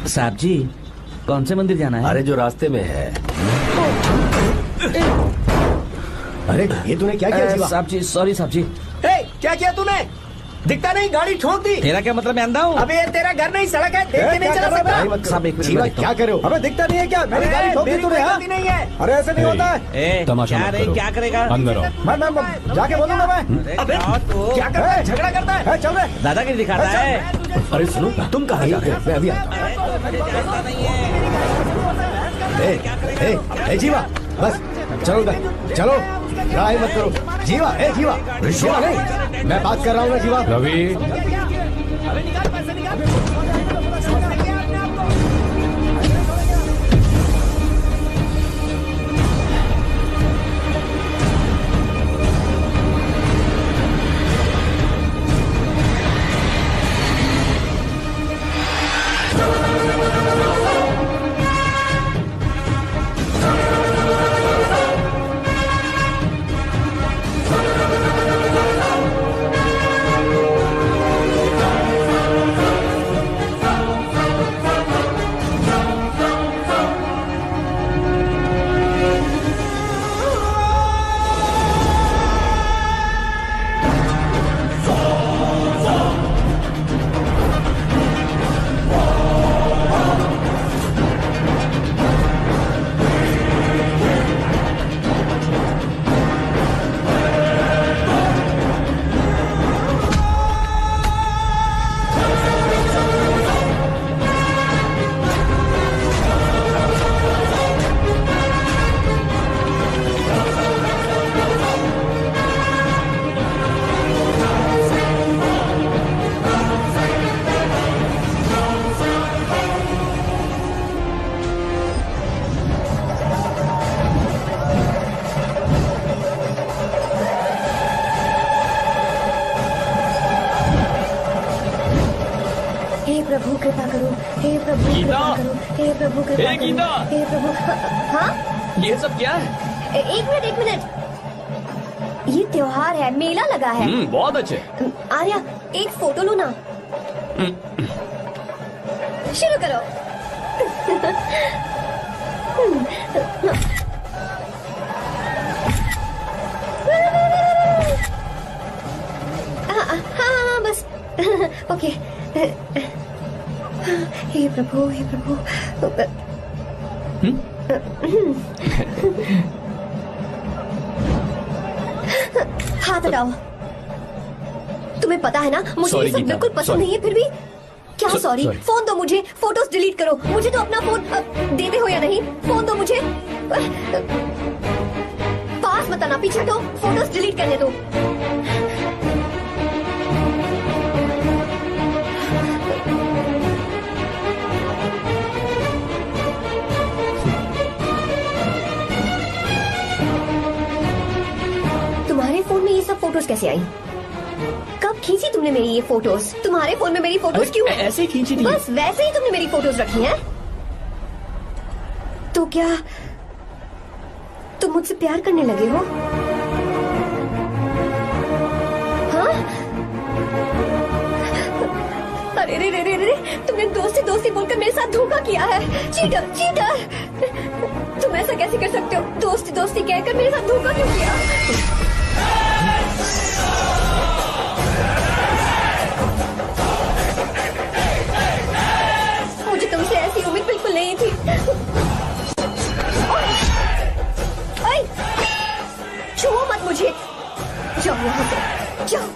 साहब जी, कौन से मंदिर जाना है? अरे जो रास्ते में है। अरे ये तूने क्या किया जीवा? साहब जी सॉरी साहब जी। क्या किया तूने? दिखता नहीं, गाड़ी ठोक दी। तेरा क्या मतलब? मैं अंधा हूँ? अबे ये तेरा घर नहीं, सड़क है, देख के नहीं चला सकता। साहब एक जीवा मिनट। क्या करे हो? अबे दिखता नहीं है क्या? मेरी गाड़ी ठोक दी तूने? हाँ? नहीं है। अरे ऐसे नहीं होता है। तमाशा क्या मत रे, करो। क्या करेगा? अंदर आओ। मैं जाके बोलूंगा मैं। अबे क्या करता है? झगड़ा करता है। चल रहे दादागिरी दिखाता है। अरे सुनो, तुम कहाँ जा रहे हो? मैं अभी आता हूँ। जीवा बस चलो उधर चलो, लड़ाई मत करो। जीवा जीवा जीवा नहीं, मैं बात कर रहा हूँ ना जीवा। रवि प्रभु कृपा करो, हे प्रभु कृपा करो, हे प्रभु कृपा करो, हे प्रभु। हाँ ये सब क्या है? एक मिनट, ये त्योहार है, मेला लगा है। बहुत अच्छे। आर्या एक फोटो लो ना। शुरू करो। हाँ बस ओके। हे प्रभु, हे प्रभु। हाथ हटाओ। तुम्हें पता है ना मुझे ये सब बिल्कुल पसंद नहीं है, फिर भी क्या सॉरी? फोन दो मुझे, फोटोज डिलीट करो। मुझे तो अपना फोन देते हो या नहीं? फोन दो मुझे। पास मत आना, पीछे हटो, फोटोज डिलीट करने दो। तुम्हारे फोन में ये सब फोटोज कैसे आई? कब खींची तुमने मेरी ये फोटोज? तुम्हारे फोन में मेरी फोटोज क्यों? ऐसे ही खींची थी। बस वैसे ही तुमने मेरी फोटोज रखी हैं? तो क्या तुम मुझसे प्यार करने लगे हो? हाँ? अरे रे रे रे रे, तुमने दोस्ती दोस्ती बोलकर मेरे साथ धोखा किया है। Cheater, cheater! तुम ऐसा कैसे कर सकते हो? दोस्ती दोस्ती कहकर मेरे साथ धोखा क्यों किया? मुझे तुमसे ऐसी उम्मीद बिल्कुल नहीं थी। ओए, छुओ मत मुझे। जाओ यहाँ से, जाओ।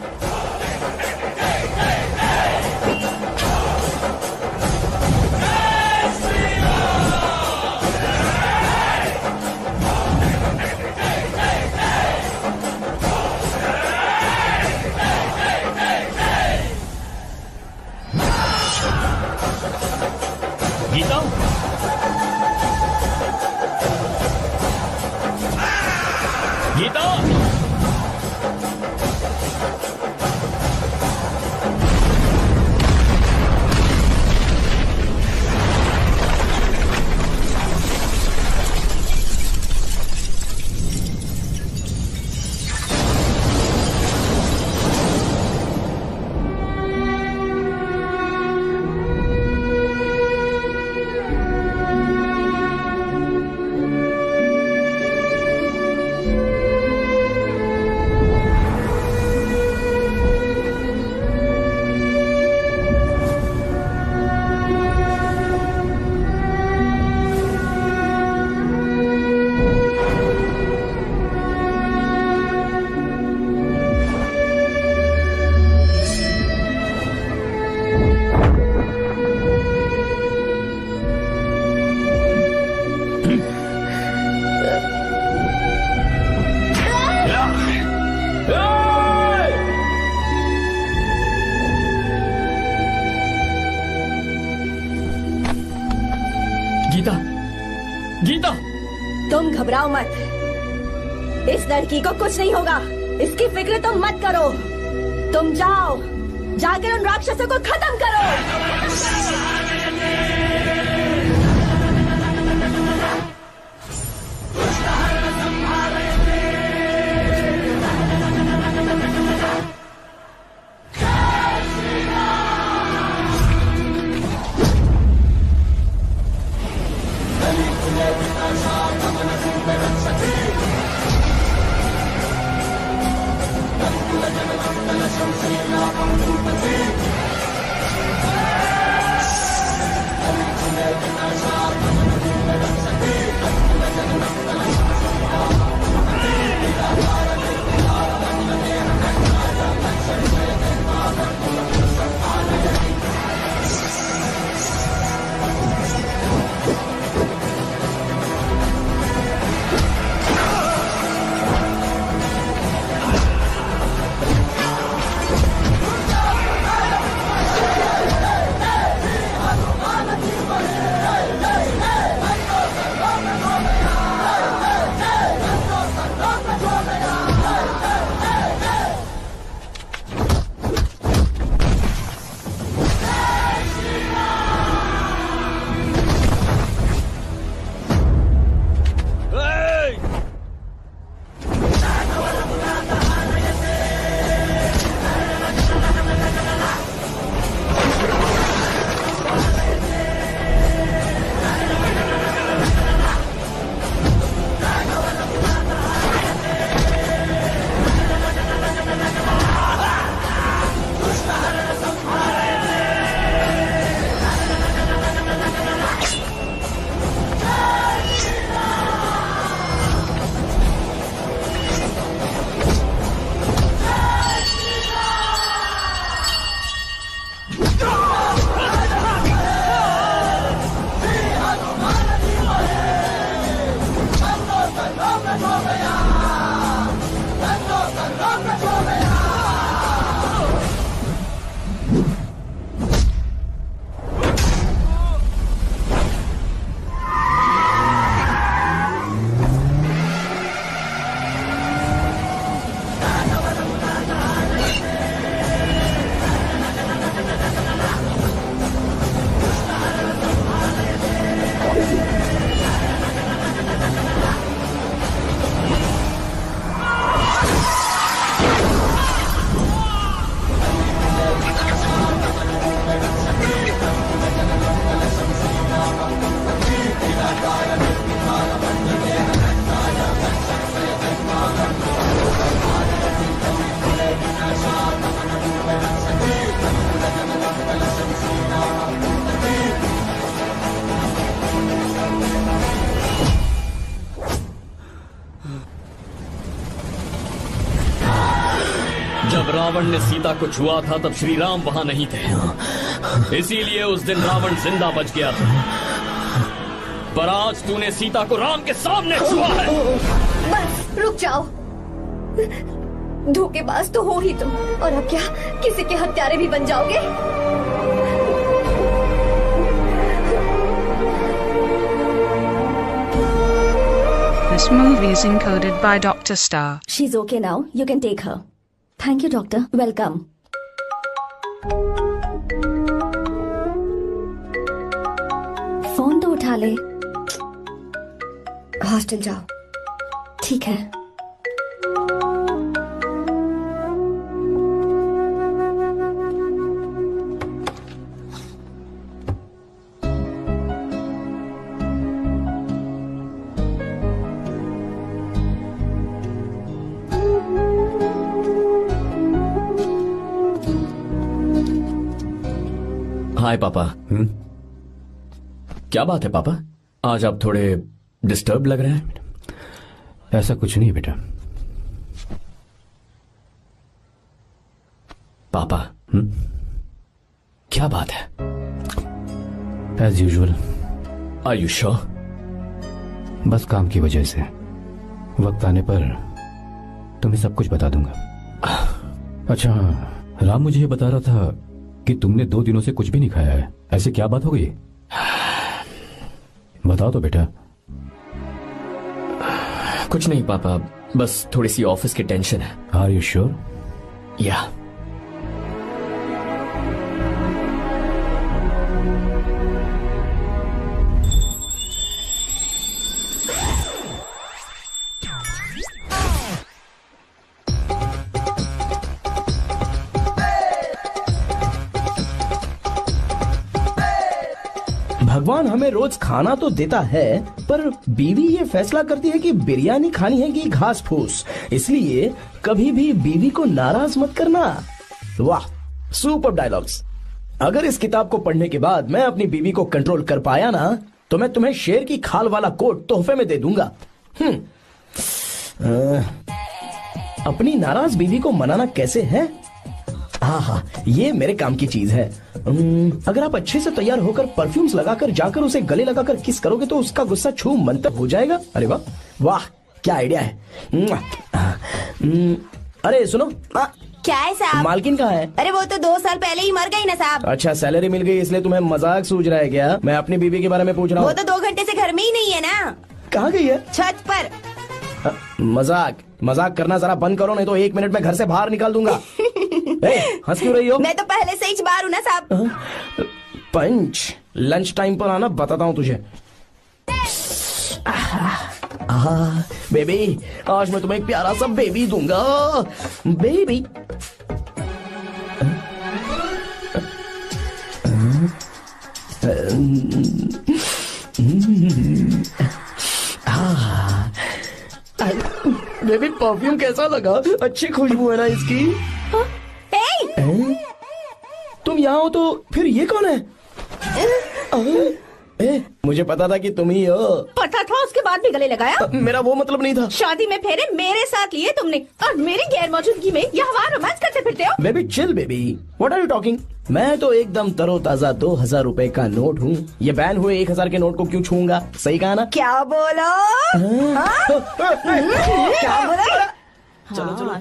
गीता, तुम घबराओ मत, इस लड़की को कुछ नहीं होगा, इसकी फिक्र तुम मत करो। तुम जाओ, जाकर उन राक्षसों को खत्म करो। जब रावण ने सीता को छुआ था तब श्री राम वहां नहीं थे, इसीलिए उस दिन रावण जिंदा बच गया था। पर आज तूने सीता को राम के सामने छुआ है। बस रुक जाओ, धोखेबाज तो हो ही तुम, और अब क्या किसी के हत्यारे भी बन जाओगे? This movie is encoded by Dr. Star. She's okay now. You can take her. Thank you, doctor. Welcome. Phone तो उठा ले। हॉस्टल जाओ। ठीक है। हाय पापा। क्या बात है पापा, आज आप थोड़े डिस्टर्ब लग रहे हैं। ऐसा कुछ नहीं बेटा। पापा क्या बात है? As usual. Are you sure? बस काम की वजह से, वक्त आने पर तुम्हें सब कुछ बता दूंगा। अच्छा, राम मुझे ये बता रहा था कि तुमने 2 दिनों से कुछ भी नहीं खाया है, ऐसे क्या बात हो गई? बताओ तो बेटा। कुछ नहीं पापा, बस थोड़ी सी ऑफिस की टेंशन है। Are you sure? या भगवान हमें रोज खाना तो देता है, पर बीवी ये फैसला करती है कि बिरयानी खानी है कि घास फूस। इसलिए कभी भी बीवी को नाराज मत करना। वाह, सुपर डायलॉग्स। अगर इस किताब को पढ़ने के बाद मैं अपनी बीवी को कंट्रोल कर पाया ना, तो मैं तुम्हें शेर की खाल वाला कोट तोहफे में दे दूंगा। अपनी नाराज बीवी को मनाना कैसे है? हाँ, ये मेरे काम की चीज है। अगर आप अच्छे से तैयार होकर परफ्यूम्स लगाकर जाकर उसे गले लगाकर किस करोगे तो उसका गुस्सा छू मंतर हो जाएगा। अरे वाह वाह, क्या आइडिया है। अरे सुनो, क्या है साहब? मालकिन कहाँ है? अरे वो तो 2 साल पहले ही मर गई ना साहब। अच्छा, सैलरी मिल गई इसलिए तुम्हें मजाक सूझ रहा है क्या? मैं अपनी बीवी के बारे में पूछ रहा हूँ। वो तो 2 घंटे से घर में ही नहीं है ना। कहाँ गई है? छत पर। मजाक करना जरा बंद करो, नहीं तो 1 मिनट में घर से बाहर निकाल दूंगा। हंस क्यों रही हो? मैं तो पहले से ही बाहर हूँ ना साहब। पंच, लंच टाइम पर आना, बताता हूँ तुझे। बेबी, आज मैं तुम्हें एक प्यारा सा बेबी दूंगा। बेबी बेबी, परफ्यूम कैसा लगा? अच्छी खुशबू है ना इसकी? तुम यहाँ हो तो फिर ये कौन है? मुझे पता था कि तुम ही हो। पता था, उसके बाद भी गले लगाया? मेरा वो मतलब नहीं था। शादी में फेरे मेरे साथ लिए तुमने और मेरी गैर मौजूदगी में यहाँ रोमांस करते फिरते हो। Baby chill baby, what are you talking? मैं तो एकदम तरोताजा 2000 रुपए का नोट हूँ। ये बैन हुए 1000 के नोट को क्यों छूऊंगा? सही कहा ना? क्या बोलो? क्या बोलो? नमस्ते माँ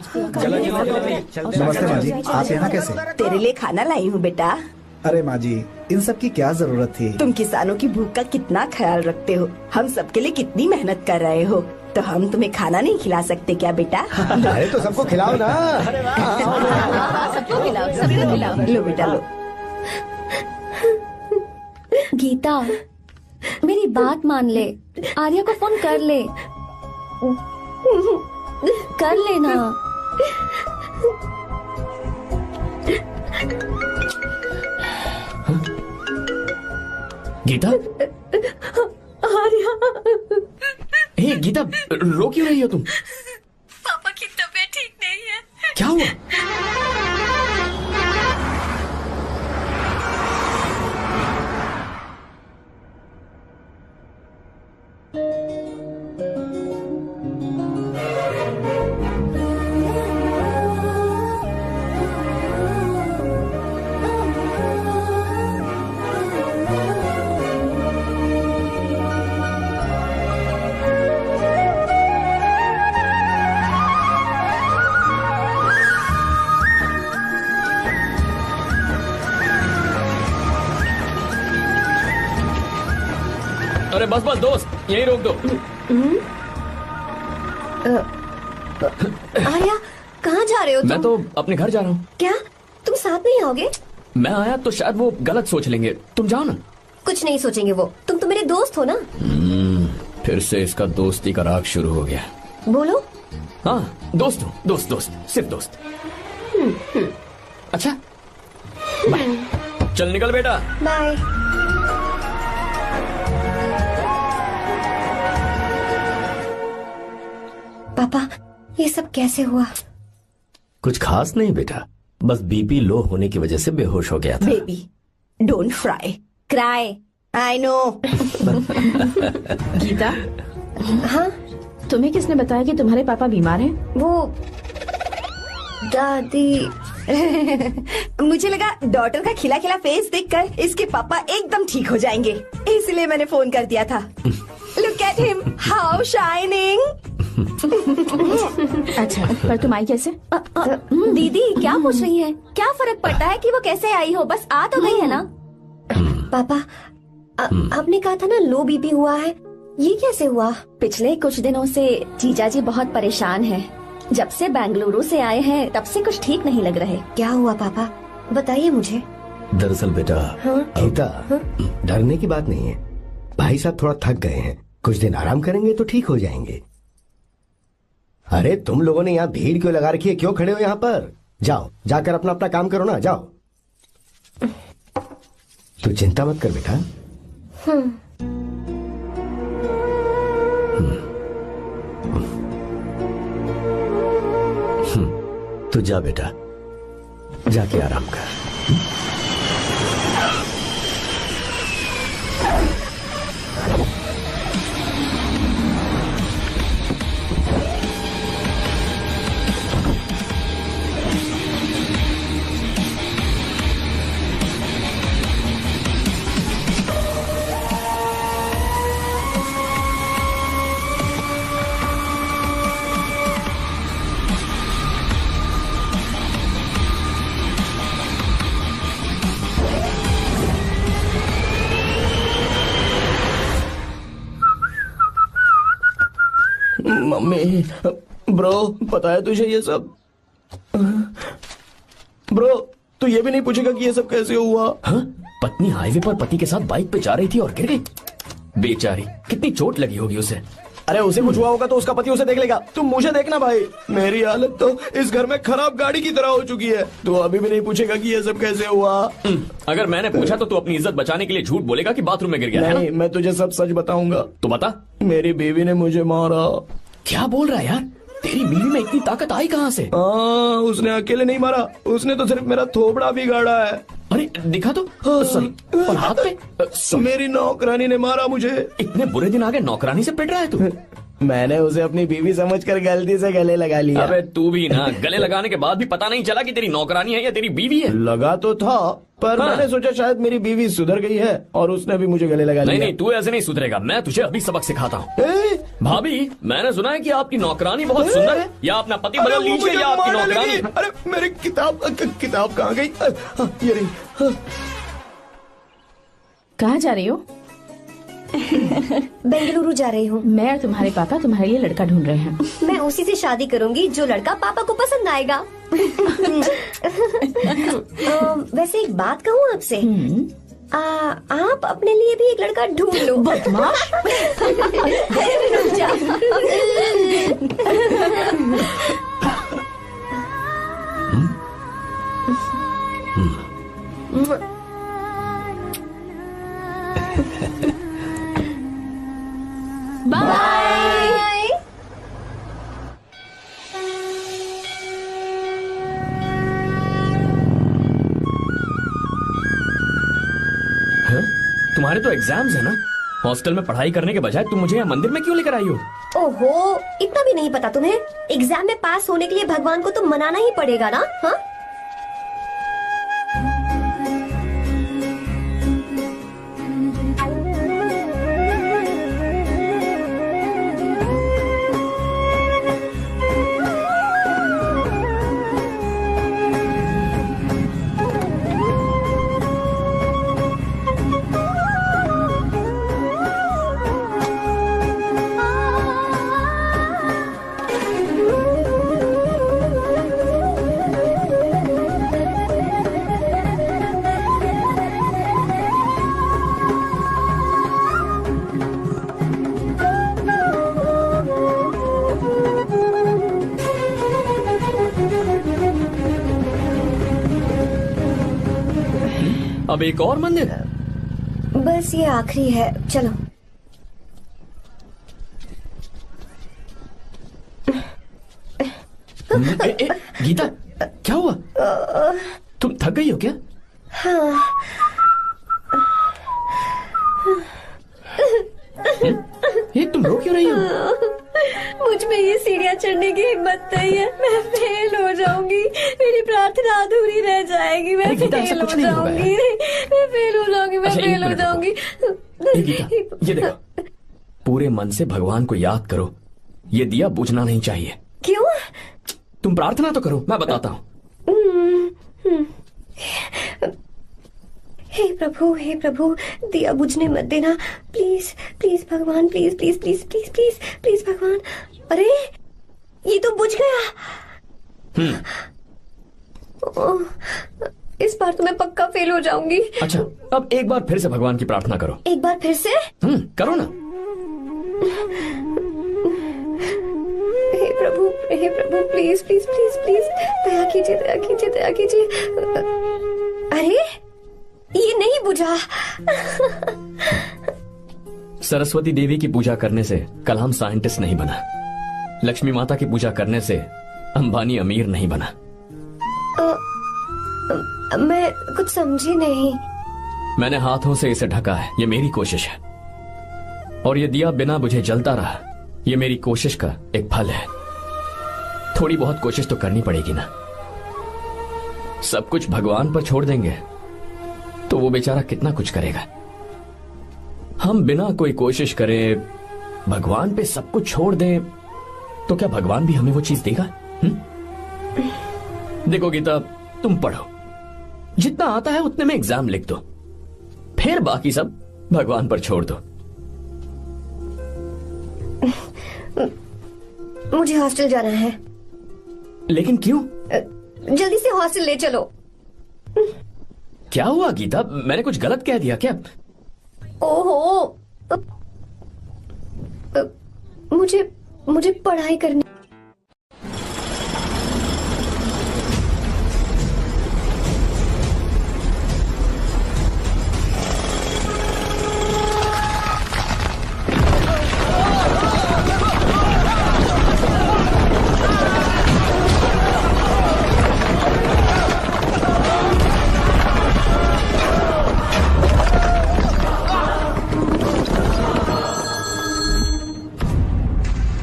जी, आप यहाँ कैसे? तेरे लिए खाना लाई हूँ बेटा। अरे माँ जी, इन सब की क्या जरूरत थी? तुम किसानों की भूख का कितना ख्याल रखते हो, हम सबके लिए कितनी मेहनत कर रहे हो, तो हम तुम्हें खाना नहीं खिला सकते क्या बेटा? अरे तो सबको खिलाओ ना। सबको खिलाओ, सबको खिलाओ। लो बेटा लो। गीता, मेरी बात मान ले, आर्या को फोन कर ले, कर लेना। गीता, आर्या, हे गीता, रो क्यों रही हो तुम? पापा की तबीयत ठीक नहीं है। क्या हुआ? अरे बस बस दोस्त, यहीं रोक दो। आर्या, कहाँ जा रहे हो तुम? मैं तो अपने घर जा रहा हूँ। क्या तुम साथ नहीं आओगे? मैं आया तो शायद वो गलत सोच लेंगे, तुम जाओ ना। कुछ नहीं सोचेंगे वो, तुम तो मेरे दोस्त हो ना। फिर से इसका दोस्ती का राग शुरू हो गया। बोलो। हाँ, दोस्त हूँ, दोस्त दोस्त, सिर्फ दोस्त। अच्छा, बाय। चल निकल बेटा। बाय। पापा, ये सब कैसे हुआ? कुछ खास नहीं बेटा, बस बीपी लो होने की वजह से बेहोश हो गया था। Baby, don't fry, cry, I know. Geeta, हाँ, तुम्हें किसने बताया कि तुम्हारे पापा बीमार हैं? वो दादी। मुझे लगा डॉटर का खिला खिला फेस देखकर इसके पापा एकदम ठीक हो जाएंगे, इसलिए मैंने फोन कर दिया था। Look at him, how shining. अच्छा, पर तुम आई कैसे? दीदी क्या पूछ रही है? क्या फर्क पड़ता है कि वो कैसे आई हो, बस आ तो गई है ना। पापा, आपने कहा था ना लो बीपी हुआ है, ये कैसे हुआ? पिछले कुछ दिनों से जीजा जी बहुत परेशान हैं। जब से बेंगलुरु से आए हैं तब से कुछ ठीक नहीं लग रहे। क्या हुआ पापा, बताइए मुझे। दरअसल बेटा, गीता, डरने की बात नहीं है। भाई साहब थोड़ा थक गए हैं, कुछ दिन आराम करेंगे तो ठीक हो जाएंगे। अरे तुम लोगों ने यहाँ भीड़ क्यों लगा रखी है? क्यों खड़े हो यहाँ पर? जाओ, जाकर अपना अपना काम करो ना, जाओ। तू चिंता मत कर बेटा। तू जा बेटा, जाके आराम कर। मम्मी, ब्रो, पता है तुझे ये सब? ब्रो, तू ये भी नहीं पूछेगा कि ये सब कैसे हुआ? हाँ? पत्नी हाईवे पर पति के साथ बाइक पे जा रही थी और गिर गई। बेचारी, कितनी चोट लगी होगी उसे। अरे उसे कुछ हुआ होगा तो उसका पति उसे देख लेगा, तुम मुझे देखना भाई। मेरी हालत तो इस घर में खराब गाड़ी की तरह हो चुकी है। तू अभी भी नहीं पूछेगा कि ये सब कैसे हुआ? अगर मैंने पूछा तो तू अपनी इज्जत बचाने के लिए झूठ बोलेगा कि बाथरूम में गिर गया। नहीं, मैं तुझे सब सच बताऊंगा। तो बता। मेरी बीवी ने मुझे मारा। क्या बोल रहा है यार? तेरी बीवी में इतनी ताकत आई कहाँ से? उसने अकेले नहीं मारा, उसने तो सिर्फ मेरा थोबड़ा बिगाड़ा है। अरे दिखा तो। और हाथ पे? मेरी नौकरानी ने मारा मुझे। इतने बुरे दिन आ गए, नौकरानी से पिट रहा है तू? मैंने उसे अपनी बीवी समझकर गलती से गले लगा लिया। अबे तू भी ना, गले लगाने के बाद भी पता नहीं चला कि तेरी नौकरानी है या तेरी बीवी है। लगा तो था, पर मैंने सोचा शायद मेरी बीवी सुधर गई है और उसने भी मुझे गले लगा लिया। नहीं, तू ऐसे नहीं सुधरेगा, मैं तुझे अभी सबक सिखाता हूँ। भाभी, मैंने सुना है कि आपकी नौकरानी बहुत सुंदर है, या अपना पति बदल लीजिए या आपकी नौकरानी। अरे मेरी किताब कहाँ गई? ये रही। कहाँ जा रही हो? बेंगलुरु जा रही हूँ। मैं और तुम्हारे पापा तुम्हारे लिए लड़का ढूंढ रहे हैं। मैं उसी से शादी करूंगी जो लड़का पापा को पसंद आएगा। वैसे एक बात कहूँ आपसे, आप अपने लिए भी एक लड़का ढूंढ लो। बदमाश। बाय। तुम्हारे तो एग्जाम्स है ना? हॉस्टल में पढ़ाई करने के बजाय तुम मुझे यहाँ मंदिर में क्यों लेकर आई हो? ओहो, इतना भी नहीं पता तुम्हें? एग्जाम में पास होने के लिए भगवान को तो मनाना ही पड़ेगा ना? हाँ? अब एक और मंदिर? बस ये आखिरी है, चलो। गीता, क्या हुआ? तुम थक गई हो क्या? हाँ। ये तुम रो क्यों रही हो? मुझ में ये सीढ़ियाँ चढ़ने की हिम्मत नहीं है। मैं फेल हो जाऊंगी, मेरी प्रार्थना अधूरी रह जाएगी। मैं फेल हो जाऊंगी, मैं फेल हो जाऊंगी, मैं फेल हो जाऊंगी। गीता, ये देखो, पूरे मन से भगवान को याद करो। ये दिया बुझना नहीं चाहिए। क्यों? तुम प्रार्थना तो करो, मैं बताता हूँ। हे प्रभु दिया बुझने मत देना, प्लीज प्लीज भगवान, please please please please please please भगवान। अरे ये तो बुझ गया। ओह, इस बार तो मैं पक्का फेल हो जाऊंगी। अच्छा, अब एक बार फिर से भगवान की प्रार्थना करो। एक बार फिर से? करो ना। हे प्रभु प्लीज प्लीज प्लीज प्लीज दया कीजिए, दया कीजिए, दया कीजिए। अरे ये नहीं बुझा। सरस्वती देवी की पूजा करने से कलाम साइंटिस्ट नहीं बना, लक्ष्मी माता की पूजा करने से अंबानी अमीर नहीं बना। मैं कुछ समझी नहीं। मैंने हाथों से इसे ढका है, ये मेरी कोशिश है, और ये दिया बिना बुझे जलता रहा, ये मेरी कोशिश का एक फल है। थोड़ी बहुत कोशिश तो करनी पड़ेगी ना। सब कुछ भगवान पर छोड़ देंगे तो वो बेचारा कितना कुछ करेगा। हम बिना कोई कोशिश करें भगवान पे सब कुछ छोड़ दें तो क्या भगवान भी हमें वो चीज देगा? देखो गीता, तुम पढ़ो, जितना आता है उतने में एग्जाम लिख दो, फिर बाकी सब भगवान पर छोड़ दो। मुझे हॉस्टल जाना है। लेकिन क्यों? जल्दी से हॉस्टल ले चलो। क्या हुआ गीता, मैंने कुछ गलत कह दिया क्या? ओहो, मुझे पढ़ाई करनी।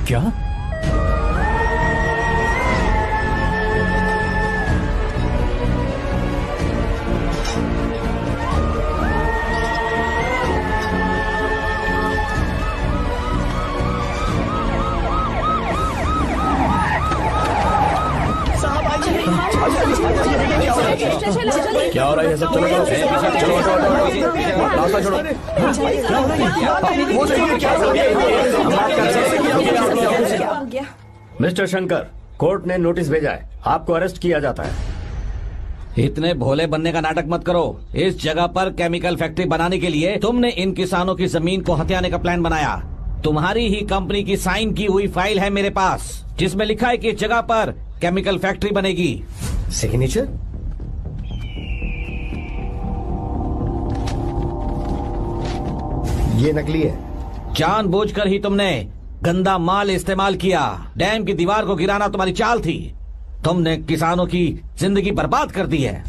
क्या? क्या हो रहा है सब? चलो मिस्टर शंकर, कोर्ट ने नोटिस भेजा है, आपको अरेस्ट किया जाता है। इतने भोले बनने का नाटक मत करो। इस जगह पर केमिकल फैक्ट्री बनाने के लिए तुमने इन किसानों की जमीन को हथियाने का प्लान बनाया। तुम्हारी ही कंपनी की साइन की हुई फाइल है मेरे पास, जिसमें लिखा है कि इस जगह पर केमिकल फैक्ट्री बनेगी। सिग्नेचर? ये नकली है। जानबूझकर ही तुमने गंदा माल इस्तेमाल किया। डैम की दीवार को गिराना तुम्हारी चाल थी। तुमने किसानों की जिंदगी बर्बाद कर दी है।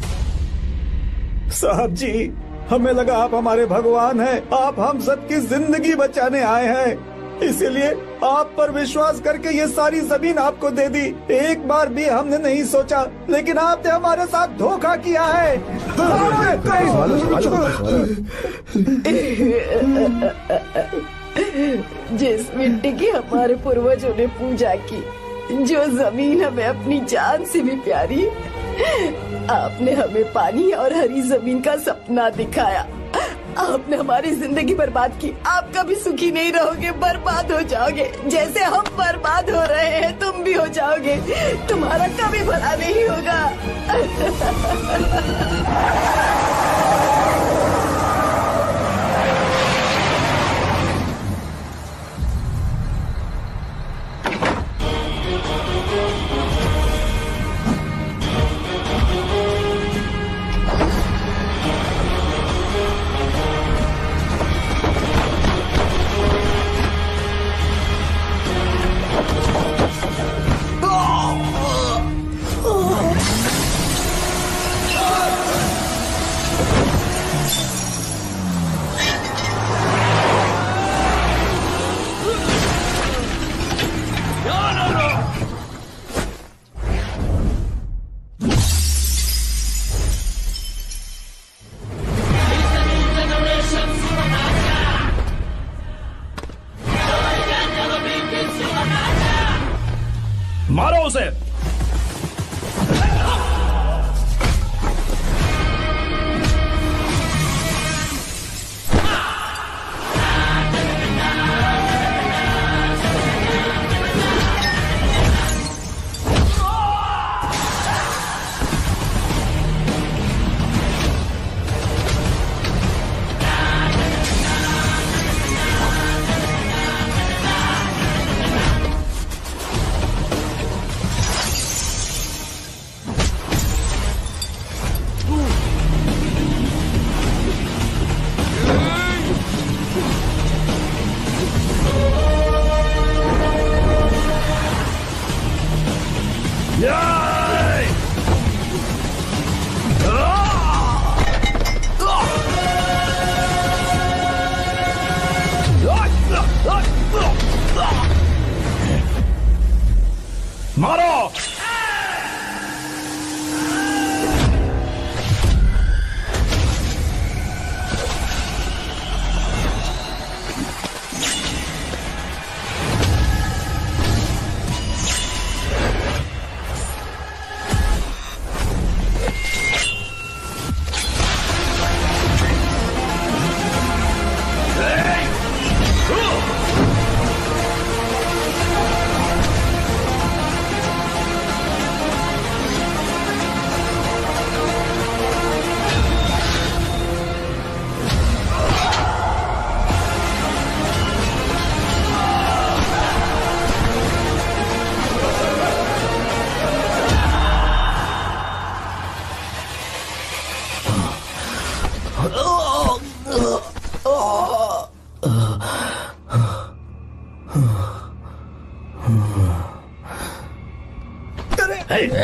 साहब जी, हमें लगा आप हमारे भगवान हैं, आप हम सबकी जिंदगी बचाने आए हैं, इसीलिए आप पर विश्वास करके ये सारी जमीन आपको दे दी। एक बार भी हमने नहीं सोचा, लेकिन आपने हमारे साथ धोखा किया है। जिस मिट्टी की हमारे पूर्वजों ने पूजा की, जो जमीन हमें अपनी जान से भी प्यारी, आपने हमें पानी और हरी जमीन का सपना दिखाया। आपने हमारी जिंदगी बर्बाद की। आप कभी सुखी नहीं रहोगे, बर्बाद हो जाओगे। जैसे हम बर्बाद हो रहे हैं तुम भी हो जाओगे। तुम्हारा कभी भला नहीं होगा। मारो उसे। मारो।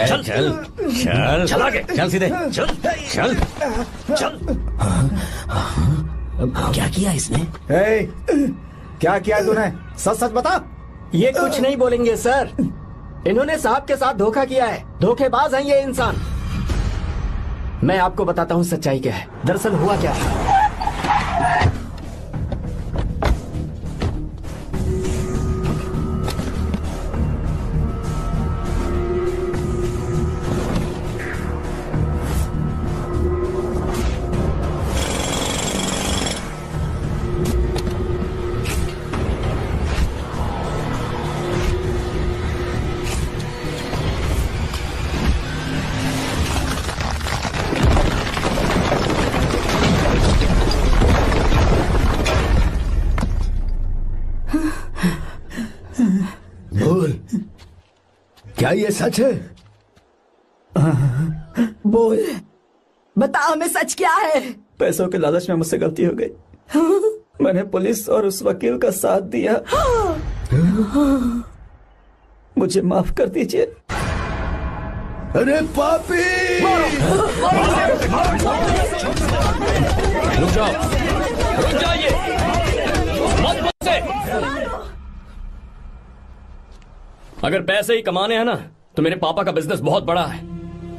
चल चल चल चल आगे चल सीधे चल चल चल। क्या किया इसने? क्या किया तूने? सच सच बता। ये कुछ नहीं बोलेंगे सर। इन्होंने साहब के साथ धोखा किया है। धोखेबाज हैं ये इंसान। मैं आपको बताता हूँ सच्चाई क्या है। दरअसल हुआ क्या है, क्या ये सच है? बोल, बता हमें सच क्या है? पैसों के लालच में मुझसे गलती हो गई। मैंने पुलिस और उस वकील का साथ दिया। मुझे माफ कर दीजिए। अरे पापी! रुक जाओ, रुक जाइए, मत मुझसे। अगर पैसे ही कमाने हैं ना तो मेरे पापा का बिजनेस बहुत बड़ा है,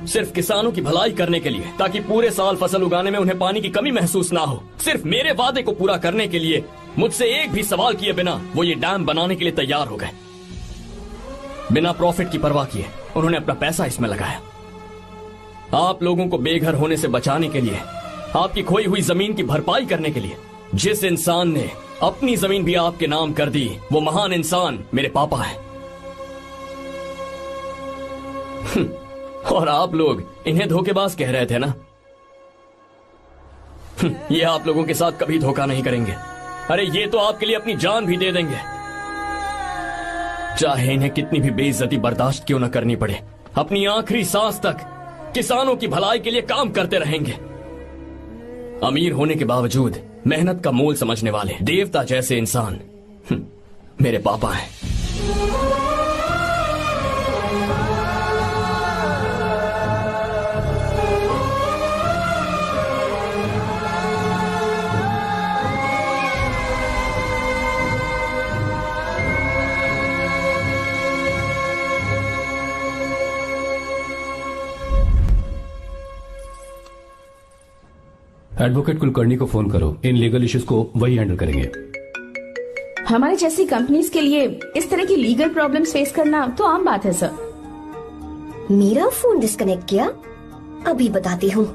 सिर्फ किसानों की भलाई करने के लिए, ताकि पूरे साल फसल उगाने में उन्हें पानी की कमी महसूस ना हो। सिर्फ मेरे वादे को पूरा करने के लिए मुझसे एक भी सवाल किए बिना वो ये डैम बनाने के लिए तैयार हो गए। बिना प्रॉफिट की परवाह किए उन्होंने अपना पैसा इसमें लगाया। आप लोगों को बेघर होने से बचाने के लिए, आपकी खोई हुई जमीन की भरपाई करने के लिए। जिस इंसान ने अपनी जमीन भी आपके नाम कर दी, वो महान इंसान मेरे पापा है। और आप लोग इन्हें धोखेबाज कह रहे थे ना? ये आप लोगों के साथ कभी धोखा नहीं करेंगे। अरे ये तो आपके लिए अपनी जान भी दे देंगे, चाहे इन्हें कितनी भी बेइज्जती बर्दाश्त क्यों न करनी पड़े। अपनी आखिरी सांस तक किसानों की भलाई के लिए काम करते रहेंगे। अमीर होने के बावजूद मेहनत का मोल समझने वाले देवता जैसे इंसान मेरे पापा हैं। एडवोकेट कुलकर्णी को फोन करो, इन लीगल इश्यूज को वही हैंडल करेंगे। हमारे जैसी कंपनीज के लिए इस तरह की लीगल प्रॉब्लम्स फेस करना तो आम बात है सर। मेरा फोन डिस्कनेक्ट किया? अभी बताती हूँ।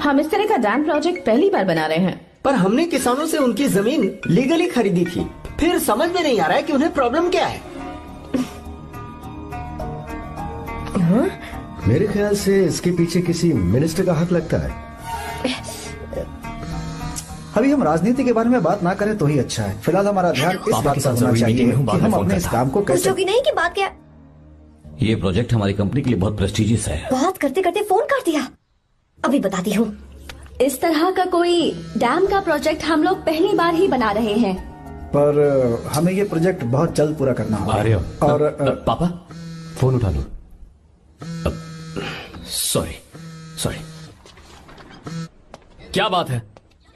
हम इस तरह का डैम प्रोजेक्ट पहली बार बना रहे हैं। पर हमने किसानों से उनकी जमीन लीगली खरीदी थी। फिर समझ में नहीं आ रहा है कि उन्हें प्रॉब्लम क्या है। मेरे ख्याल से इसके पीछे किसी मिनिस्टर का हक लगता है। अभी हम राजनीति के बारे में बात ना करें तो ही अच्छा है। फिलहाल हमारा ध्यान इस बात पर होना चाहिए कि हम अपने इस काम को कैसे। की नहीं की बात क्या? ये प्रोजेक्ट हमारी कंपनी के लिए बहुत प्रेस्टिजियस है। बात करते करते फोन काट दिया। अभी बताती हूँ। इस तरह का कोई डैम का प्रोजेक्ट हम लोग पहली बार ही बना रहे हैं, पर हमें ये प्रोजेक्ट बहुत जल्द पूरा करना होगा। और पापा फोन उठा लो। सॉरी सॉरी, क्या बात है?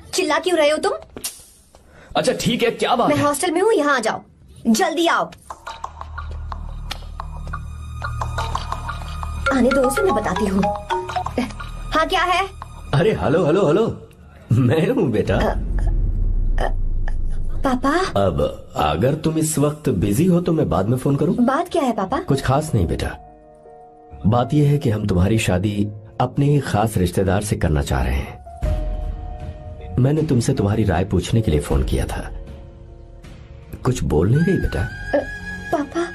चिल्ला क्यों रहे हो तुम? अच्छा ठीक है, क्या बात मैं है? हॉस्टल में हूँ, यहाँ आ जाओ, जल्दी आओ। आने दो उसे, मैं बताती हूँ। हाँ क्या है? अरे हेलो हेलो हेलो, मैं हूँ बेटा। पापा। अब अगर तुम इस वक्त बिजी हो तो मैं बाद में फोन करूँ? बात क्या है पापा? कुछ खास नहीं बेटा, बात यह है कि हम तुम्हारी शादी अपने ही खास रिश्तेदार से करना चाह रहे हैं। मैंने तुमसे तुम्हारी राय पूछने के लिए फोन किया था। कुछ बोल नहीं रही बेटा? पापा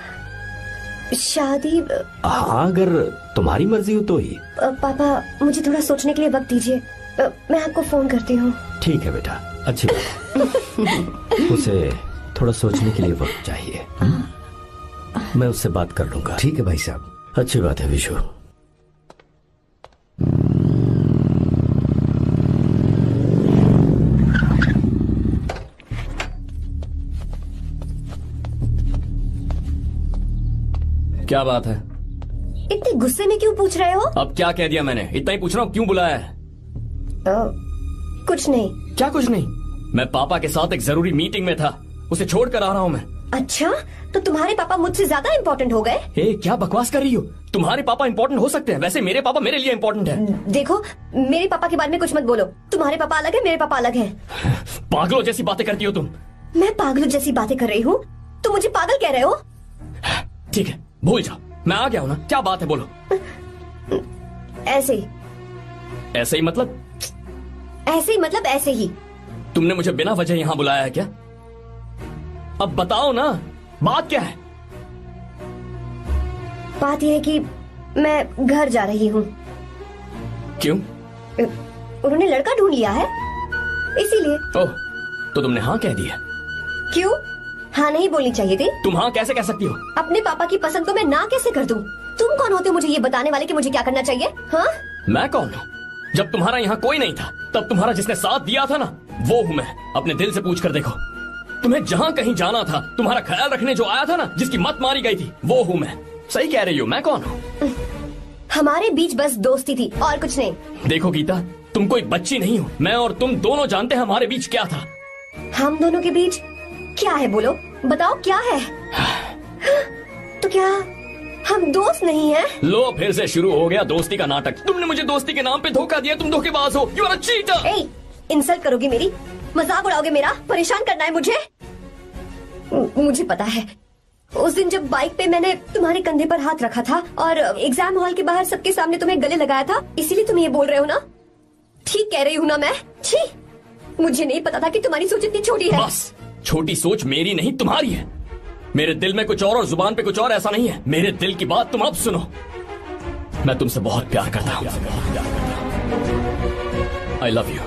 शादी। हाँ अगर तुम्हारी मर्जी हो तो ही। पापा मुझे थोड़ा सोचने के लिए वक्त दीजिए, मैं आपको फोन करती हूँ। ठीक है बेटा, अच्छी बात। उसे थोड़ा सोचने के लिए वक्त चाहिए। मैं उससे बात कर लूंगा। ठीक है भाई साहब। अच्छी बात है विशु। क्या बात है? इतने गुस्से में क्यों पूछ रहे हो? अब क्या कह दिया मैंने? इतना ही पूछ रहा हूँ, क्यों बुलाया है? कुछ नहीं। क्या कुछ नहीं? मैं पापा के साथ एक जरूरी मीटिंग में था, उसे छोड़कर आ रहा हूँ मैं। अच्छा, तो तुम्हारे पापा मुझसे ज्यादा इम्पोर्टेंट हो गए? क्या बकवास कर रही हो? तुम्हारे पापा इम्पोर्टेंट हो सकते हैं, वैसे मेरे पापा मेरे लिए इम्पोर्टेंट है। देखो मेरे पापा के बारे में कुछ मत बोलो। तुम्हारे पापा अलग है, मेरे पापा अलग है। पागलों जैसी बातें करती हो तुम। मैं पागलों जैसी बातें कर रही हूँ? तुम मुझे पागल कह रहे हो? ठीक है, भूल जाओ, मैं आ गया हूँ ना। क्या बात है, बोलो। ऐसे ही। ऐसे ही मतलब? ऐसे ही मतलब ऐसे ही। तुमने मुझे बिना वजह यहाँ बुलाया है क्या? अब बताओ ना, बात क्या है? बात यह है कि मैं घर जा रही हूँ। क्यों? उन्होंने लड़का ढूंढ लिया है, इसीलिए। ओह, तो तुमने हाँ कह दिया? क्यों? हाँ नहीं बोलनी चाहिए थी? तुम हाँ कैसे कह सकती हो? अपने पापा की पसंद को मैं ना कैसे कर दूं? तुम कौन होते हो मुझे ये बताने वाले कि मुझे क्या करना चाहिए? हाँ? मैं कौन हूँ? जब तुम्हारा यहाँ कोई नहीं था, तब तुम्हारा जिसने साथ दिया था ना, वो हूँ मैं। अपने दिल से पूछ कर देखो। तुम्हें जहाँ कहीं जाना था, तुम्हारा ख्याल रखने जो आया था ना, जिसकी मत मारी गई थी, वो हूँ मैं। सही कह रही हो, मैं कौन हूँ? हमारे बीच बस दोस्ती थी और कुछ नहीं। देखो गीता, तुम कोई बच्ची नहीं हो। मैं और तुम दोनों जानते हैं हमारे बीच क्या था। हम दोनों के बीच क्या है? बोलो, बताओ क्या है? तो क्या हम दोस्त नहीं हैं? लो फिर से शुरू हो गया दोस्ती का नाटक। तुमने मुझे दोस्ती के नाम पे धोखा दिया, तुम धोखेबाज हो। You are a cheater. ए, इंसल्ट करोगे मेरी? मजाक उड़ाओगे मेरा? परेशान करना है मुझे? मुझे पता है, उस दिन जब बाइक पे मैंने तुम्हारे कंधे पर हाथ रखा था और एग्जाम हॉल के बाहर सबके सामने तुम्हें गले लगाया था, इसीलिए तुम ये बोल रहे हो ना? ठीक कह रही हूँ ना मैं? छी, मुझे नहीं पता था कि तुम्हारी सोच इतनी छोटी है। बस, छोटी सोच मेरी नहीं तुम्हारी है। मेरे दिल में कुछ और जुबान पे कुछ और, ऐसा नहीं है। मेरे दिल की बात तुम अब सुनो। मैं तुमसे बहुत प्यार करता हूँ। I love you.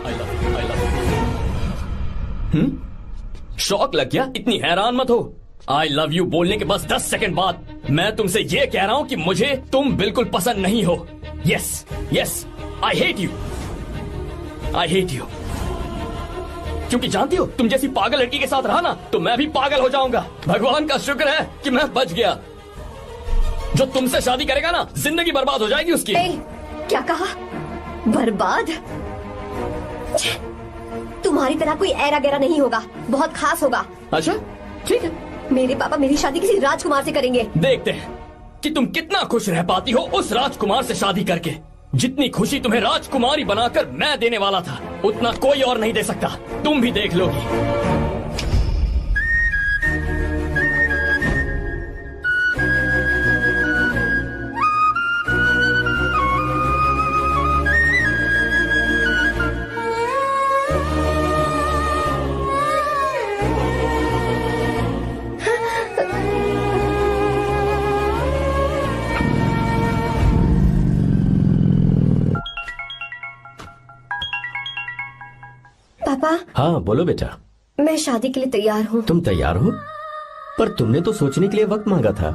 शौक लग गया? इतनी हैरान मत हो। आई लव यू बोलने के बस 10 सेकंड बाद मैं तुमसे ये कह रहा हूँ कि मुझे तुम बिल्कुल पसंद नहीं हो। Yes yes, I hate you. I hate you. क्योंकि जानती हो, तुम जैसी पागल लड़की के साथ रहा ना, तो मैं भी पागल हो जाऊंगा। भगवान का शुक्र है कि मैं बच गया। जो तुमसे शादी करेगा ना, जिंदगी बर्बाद हो जाएगी उसकी। क्या कहा? बर्बाद? तुम्हारी तरह कोई ऐरा गैरा नहीं होगा, बहुत खास होगा। अच्छा ठीक है, मेरे पापा मेरी शादी किसी राजकुमार से करेंगे। देखते हैं कि तुम कितना खुश रह पाती हो उस राजकुमार से शादी करके। जितनी खुशी तुम्हें राजकुमारी बनाकर मैं देने वाला था, उतना कोई और नहीं दे सकता। तुम भी देख लोगी। पापा। हाँ बोलो बेटा। मैं शादी के लिए तैयार हूँ। तुम तैयार हो? पर तुमने तो सोचने के लिए वक्त मांगा था।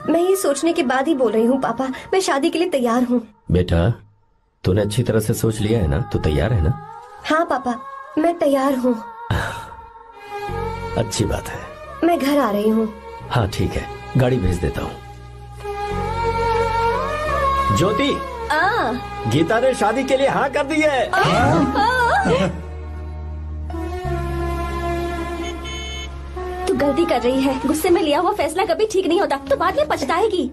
मैं ये सोचने के बाद ही बोल रही हूँ पापा, मैं शादी के लिए तैयार हूँ। बेटा, तूने अच्छी तरह से सोच लिया है ना? तू तैयार है ना? हाँ पापा, मैं तैयार हूँ। अच्छी बात है। मैं घर आ रही हूँ। हाँ ठीक है, गाड़ी भेज देता हूँ। ज्योति, गीता ने शादी के लिए हाँ कर दी है। तू गलती कर रही है। गुस्से में लिया हुआ फैसला कभी ठीक नहीं होता, तो बाद में पछताएगी।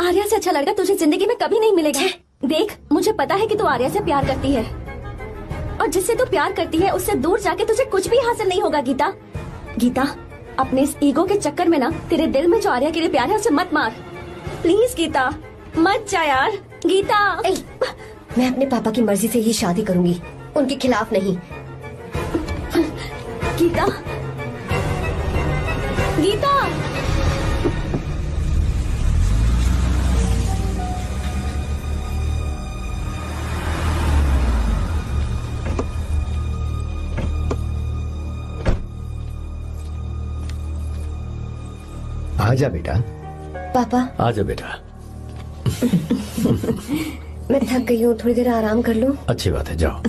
आर्या से अच्छा लड़का तुझे जिंदगी में कभी नहीं मिलेगा। देख, मुझे पता है कि तू आर्या से प्यार करती है, और जिससे तू प्यार करती है उससे दूर जाके तुझे कुछ भी हासिल नहीं होगा। गीता, गीता, अपने इस ईगो के चक्कर में ना तेरे दिल में जो आर्या के लिए प्यार है उसे मत मार। प्लीज गीता, मत जा यार। गीता, मैं अपने पापा की मर्जी से ही शादी करूंगी, उनके खिलाफ नहीं। गीता, गीता, आजा बेटा। पापा, आजा बेटा। मैं थक गई हूँ, थोड़ी देर आराम कर लूँ। अच्छी बात है, जाओ।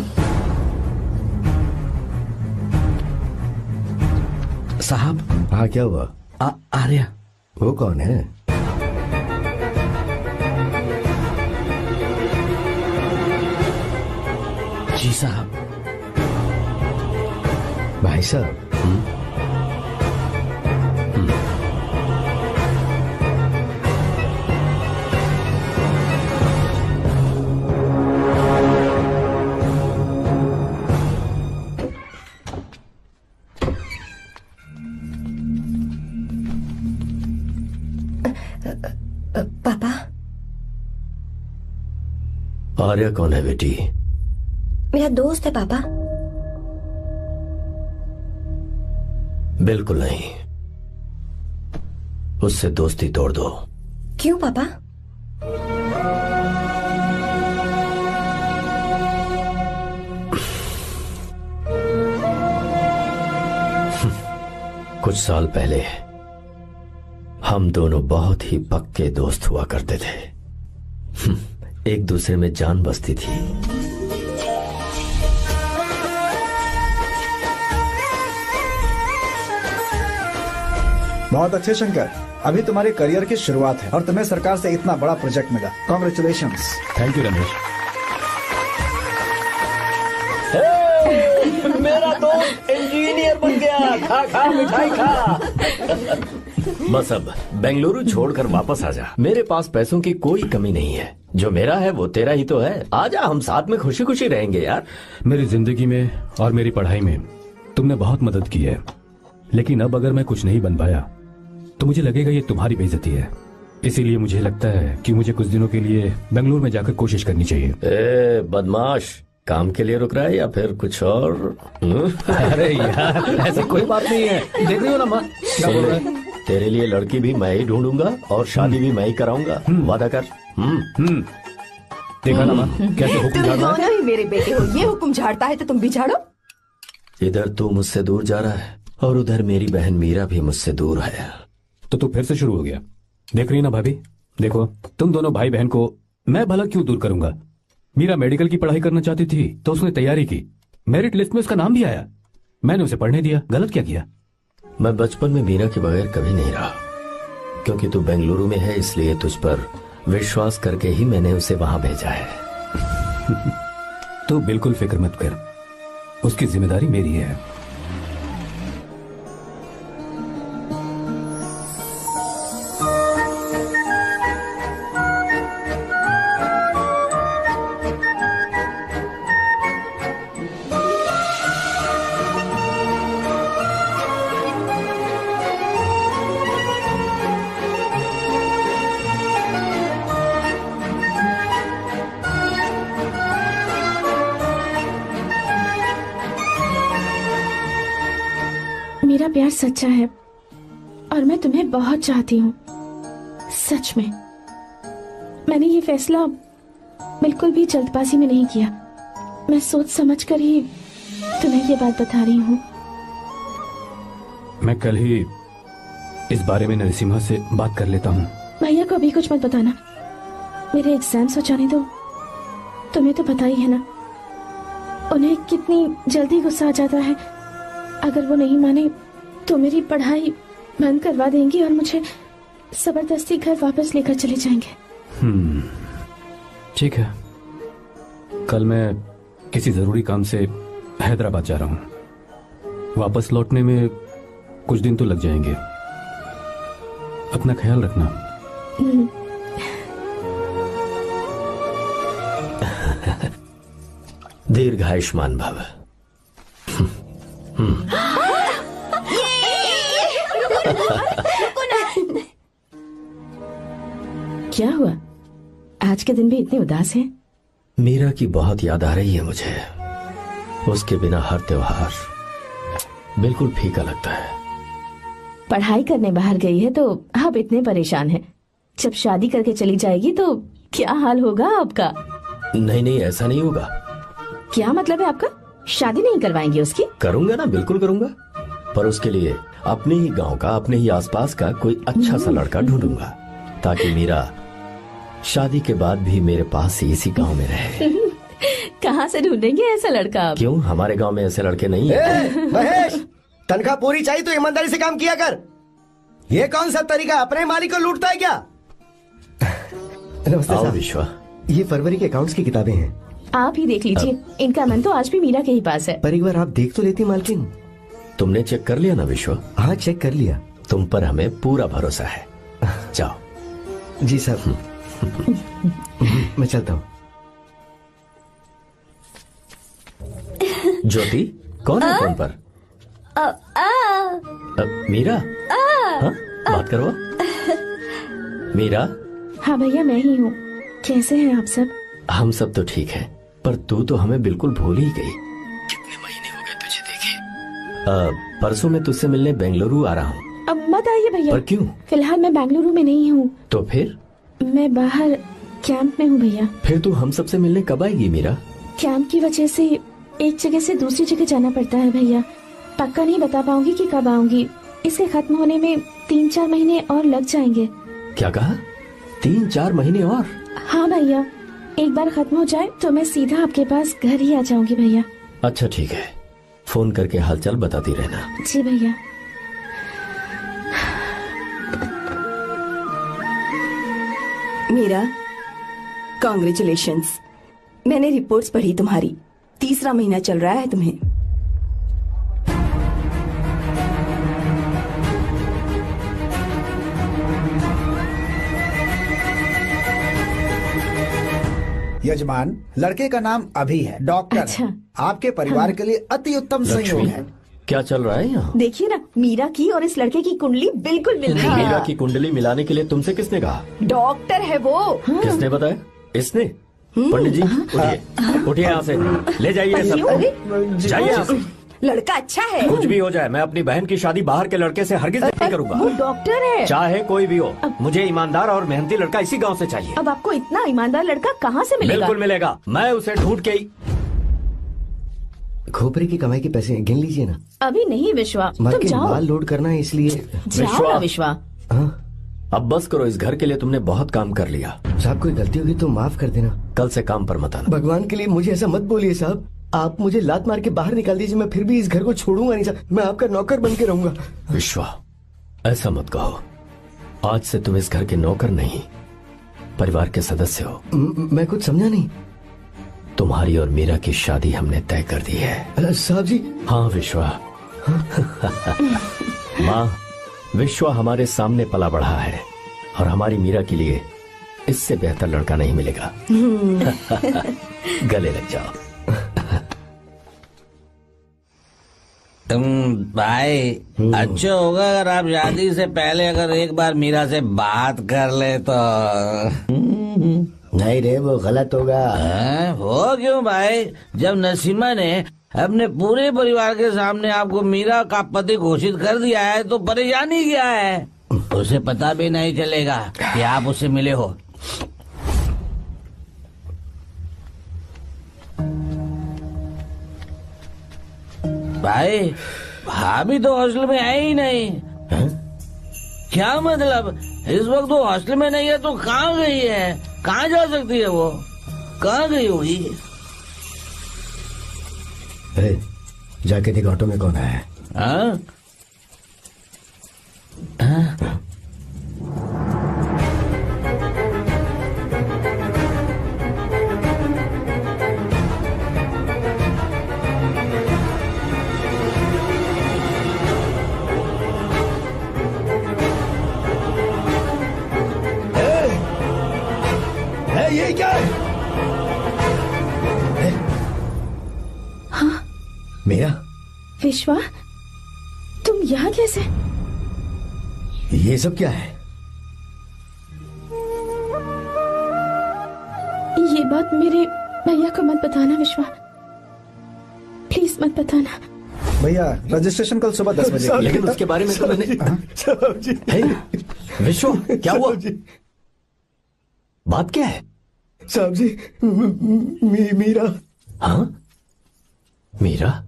साहब। हाँ, क्या हुआ? आर्या। वो कौन है? जी साहब। भाई साहब। पापा। आर्या कौन है बेटी? मेरा दोस्त है पापा। बिल्कुल नहीं, उससे दोस्ती तोड़ दो। क्यों पापा? कुछ साल पहले हम दोनों बहुत ही पक्के दोस्त हुआ करते थे। एक दूसरे में जान बसती थी। बहुत अच्छे शंकर, अभी तुम्हारे करियर की शुरुआत है और तुम्हें सरकार से इतना बड़ा प्रोजेक्ट मिला। कॉन्ग्रेचुलेशंस। Thank you Ramesh. मेरा दोस्त इंजीनियर बन गया। खा खा मिठाई खा। बस अब बेंगलुरु छोड़कर वापस आ जा। मेरे पास पैसों की कोई कमी नहीं है। जो मेरा है वो तेरा ही तो है। आजा, हम साथ में खुशी खुशी रहेंगे यार। मेरी जिंदगी में और मेरी पढ़ाई में तुमने बहुत मदद की है, लेकिन अब अगर मैं कुछ नहीं बन पाया तो मुझे लगेगा ये तुम्हारी बेइज्जती है। इसीलिए मुझे लगता है कि मुझे कुछ दिनों के लिए बेंगलुरु में जाकर कोशिश करनी चाहिए। ए बदमाश, काम के लिए रुक रहा है या फिर कुछ और? अरे यार, ऐसी कोई बात नहीं है। देख रही हो ना माँ, क्या बोल रहा है? तेरे लिए लड़की भी मैं ही ढूंढूंगा और शादी भी मैं ही कराऊंगा। वादा कर। देखा ना माँ, कैसे हुक्म तुम झाड़ रहा है? दोनों ही मेरे बेटे हो, ये हुक्म झाड़ता है तो तुम भी झाड़ो। इधर तू मुझसे दूर जा रहा है और उधर मेरी बहन मीरा भी मुझसे दूर है। तो तू फिर से शुरू हो गया। देख रही ना भाभी, देखो तुम दोनों भाई बहन को मैं भला क्यों दूर करूंगा। मीरा मेडिकल की पढ़ाई करना चाहती थी तो उसने तैयारी की, मेरिट लिस्ट में उसका नाम भी आया, मैंने उसे पढ़ने दिया। गलत क्या किया? मैं बचपन में मीरा के बगैर कभी नहीं रहा, क्योंकि तू बेंगलुरु में है इसलिए तुझ पर विश्वास करके ही मैंने उसे वहां भेजा है। तू बिल्कुल फिक्र मत कर, उसकी जिम्मेदारी मेरी है। मेरा प्यार सच्चा है और मैं तुम्हें बहुत चाहती हूँ, सच में। मैंने ये फैसला बिल्कुल भी जल्दबाजी में नहीं किया। मैं सोच समझकर ही तुम्हें ये बात बता रही हूँ। मैं कल ही इस बारे में नरसिम्हा से बात कर लेता हूँ। भैया को अभी कुछ मत बताना, मेरे एग्जाम्स हो जाने दो। तुम्हें तो पता ही है ना उन्हें कितनी जल्दी गुस्सा आ जाता है। अगर वो नहीं माने तो मेरी पढ़ाई बंद करवा देंगी और मुझे जबरदस्ती घर वापस लेकर चले जाएंगे। ठीक है, कल मैं किसी जरूरी काम से हैदराबाद जा रहा हूँ। वापस लौटने में कुछ दिन तो लग जाएंगे। अपना ख्याल रखना। दीर्घायुष्मान भव। क्या हुआ? आज के दिन भी इतने उदास हैं? मीरा की बहुत याद आ रही है मुझे। उसके बिना हर त्योहार बिल्कुल फीका लगता है। पढ़ाई करने बाहर गई है तो आप इतने परेशान हैं। जब शादी करके चली जाएगी तो क्या हाल होगा आपका? नहीं नहीं, ऐसा नहीं होगा। क्या मतलब है आपका? शादी नहीं करवाएंगे उसकी? करूंगा ना, बिल्कुल करूंगा, पर उसके लिए अपने ही गांव का, अपने ही आसपास का कोई अच्छा सा लड़का ढूंढूंगा ताकि मीरा शादी के बाद भी मेरे पास ही इसी गांव में रहे। कहाँ से ढूंढेंगे ऐसा लड़का आप? क्यों, हमारे गांव में ऐसे लड़के नहीं है? महेश, तनख्वाह पूरी चाहिए तो ईमानदारी से काम किया कर। ये कौन सा तरीका, अपने मालिक को लूटता है क्या? नमस्ते आओ साहब। विश्वा, ये फरवरी के अकाउंट्स की किताबें हैं। आप ही देख लीजिए, इनका मन तो आज भी मीरा के ही पास है। पर एक बार आप देख तो लेती मालकिन। तुमने चेक कर लिया ना विश्वा? हाँ, चेक कर लिया। तुम पर हमें पूरा भरोसा है। जाओ। जी साहब। मैं चलता हूँ। ज्योति, कौन है फोन पर? मीरा? हाँ? बात करो। मीरा? हाँ भैया, मैं ही हूँ। कैसे हैं आप सब? हम सब तो ठीक हैं, पर तू तो हमें बिल्कुल भूल ही गई। कितने महीने हो गए तुझे देखे। परसों मैं तुझसे मिलने बेंगलुरु आ रहा हूँ। अब मत आइए भैया। पर क्यों? फिलहाल मैं बेंगलुरु में नहीं हूँ। तो फिर? मैं बाहर कैंप में हूँ भैया। फिर तू हम सबसे मिलने कब आएगी मीरा? कैंप की वजह से एक जगह से दूसरी जगह जाना पड़ता है भैया। पक्का नहीं बता पाऊंगी कि कब आऊंगी। इसके खत्म होने में 3-4 महीने और लग जाएंगे। क्या कहा? 3-4 महीने और? हाँ भैया, एक बार खत्म हो जाए तो मैं सीधा आपके पास घर ही आ जाऊंगी भैया। अच्छा ठीक है, फोन करके हालचाल बताती रहना। जी भैया। मीरा, कॉन्ग्रेचुलेशंस। मैंने रिपोर्ट्स पढ़ी तुम्हारी। 3रा महीना चल रहा है तुम्हें। यजमान, लड़के का नाम अभी है, डॉक्टर। अच्छा। आपके परिवार के लिए अति उत्तम संयोग है। क्या चल रहा है यहाँ? देखिए ना, मीरा की और इस लड़के की कुंडली बिल्कुल मिल रही है। मीरा की कुंडली मिलाने के लिए तुमसे किसने कहा? डॉक्टर है वो। किसने बताया? इसने? पंडित जी, उठिए, उठिए यहाँ से, ले जाइए सब, जाइए यहाँ से। लड़का अच्छा है। कुछ भी हो जाए, मैं अपनी बहन की शादी बाहर के लड़के से हरगिज नहीं करूंगा। वो डॉक्टर है। चाहे कोई भी हो, मुझे ईमानदार और मेहनती लड़का इसी गांव से चाहिए। अब आपको इतना ईमानदार लड़का कहाँ से मिलेगा? बिल्कुल मिलेगा, मैं उसे ढूंढ के ही। खोपरे की कमाई के पैसे गिन लीजिए ना। अभी नहीं विश्वा, तुम मालकिन, जाओ। माल लोड करना है इसलिए। जाओ ना विश्वा। अब बस करो, इस घर के लिए तुमने बहुत काम कर लिया। साहब, कोई गलती होगी तो माफ कर देना। कल से काम पर मत आना। भगवान के लिए मुझे ऐसा मत बोलिए साहब। आप मुझे लात मार के बाहर निकाल दीजिए, मैं फिर भी इस घर को छोड़ूंगा नहीं साहब। मैं आपका नौकर बन के रहूंगा। विश्वा, ऐसा मत कहो। आज से तुम इस घर के नौकर नहीं, परिवार के सदस्य हो। मैं कुछ समझा नहीं। तुम्हारी और मीरा की शादी हमने तय कर दी है। साहब जी। हाँ विश्वा। माँ, विश्वा हमारे सामने पला बढ़ा है और हमारी मीरा के लिए इससे बेहतर लड़का नहीं मिलेगा। गले लग जाओ। तुम भाई, अच्छा होगा अगर आप शादी से पहले अगर एक बार मीरा से बात कर ले तो। नहीं रे, वो गलत होगा। वो क्यों भाई? जब नसीमा ने अपने पूरे परिवार के सामने आपको मीरा का पति घोषित कर दिया है तो परेशानी क्या है? उसे पता भी नहीं चलेगा कि आप उससे मिले हो। भाई, भाभी तो हॉस्टल में है ही नहीं। क्या मतलब? इस वक्त वो हॉस्टल में नहीं है तो कहाँ गई है? कहाँ जा सकती है वो? कहाँ गई होगी? जाके देख ऑटो में कौन आया है। हाँ? ये क्या है? मेरा विश्वा, तुम यहाँ कैसे? ये सब क्या है? ये बात मेरे भैया को मत बताना विश्वा, प्लीज मत बताना। भैया रजिस्ट्रेशन कल सुबह 10 बजे। लेकिन उसके बारे में तो मैंने विश्व, क्या हुआ? बात क्या है? साहब जी, मीरा। हाँ, मीरा?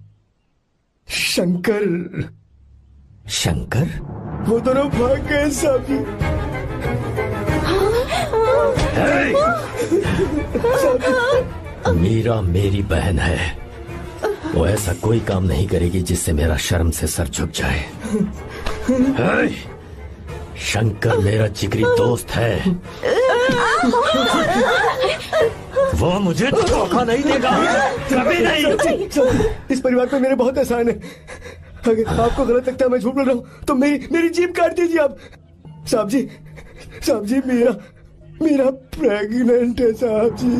शंकर। शंकर? वो दोनों भाग गए साहब जी। मीरा मेरी बहन है, वो ऐसा कोई काम नहीं करेगी जिससे मेरा शर्म से सर झुक जाए। शंकर मेरा जिगरी दोस्त है, वो मुझे धोखा नहीं देगा, कभी नहीं। इस परिवार पे मेरे बहुत एहसान है। अगर आपको गलत लगता है मैं झूठ बोल रहा हूँ तो मेरी जीभ काट दीजिए आप। साहब जी, मीरा प्रेग्नेंट है साहब जी।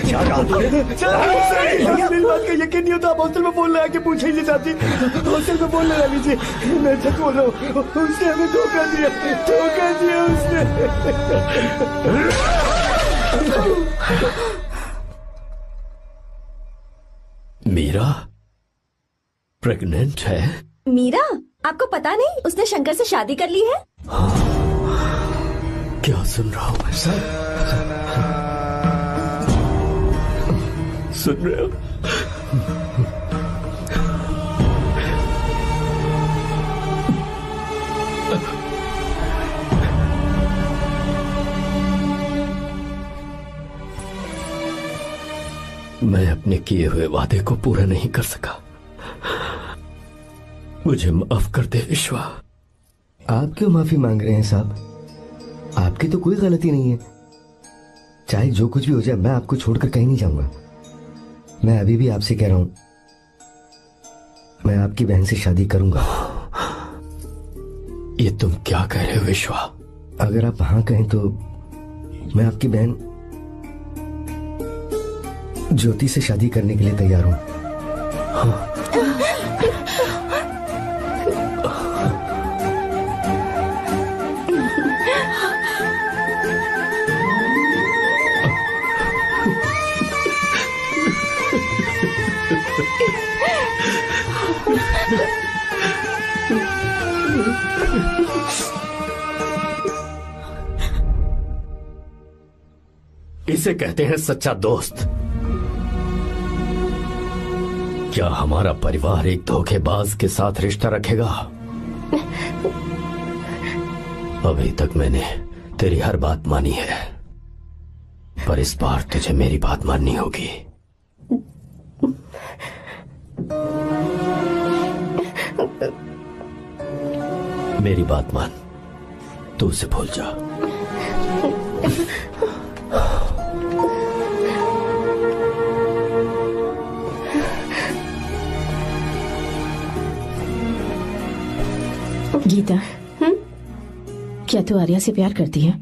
क्या कहा तूने? मेरी बात का यकीन नहीं होता, आप हॉस्टल में फोन लगा के पूछेंगे साहब जी। हॉस्टल में फोन लगा लीजिए, मैं सच बोल रहा हूँ। उसने हमें धोखा दिया उसने। मीरा प्रेग्नेंट है? मीरा, आपको पता नहीं उसने शंकर से शादी कर ली है? क्या सुन रहा हूँ मैं? सुन रहे हो? मैं अपने किए हुए वादे को पूरा नहीं कर सका, मुझे माफ कर दे विश्वा। आप क्यों माफी मांग रहे हैं साहब? आपकी तो कोई गलती नहीं है। चाहे जो कुछ भी हो जाए, मैं आपको छोड़कर कहीं नहीं जाऊंगा। मैं अभी भी आपसे कह रहा हूं, मैं आपकी बहन से शादी करूंगा। ये तुम क्या कह रहे हो विश्वा? अगर आप हाँ कहें तो मैं आपकी बहन ज्योति से शादी करने के लिए तैयार हूं। हाँ। इसे कहते हैं सच्चा दोस्त। क्या हमारा परिवार एक धोखेबाज के साथ रिश्ता रखेगा? अभी तक मैंने तेरी हर बात मानी है, पर इस बार तुझे मेरी बात माननी होगी। मेरी बात मान, तू उसे भूल जा। गीता, क्या तू आर्या से प्यार करती है?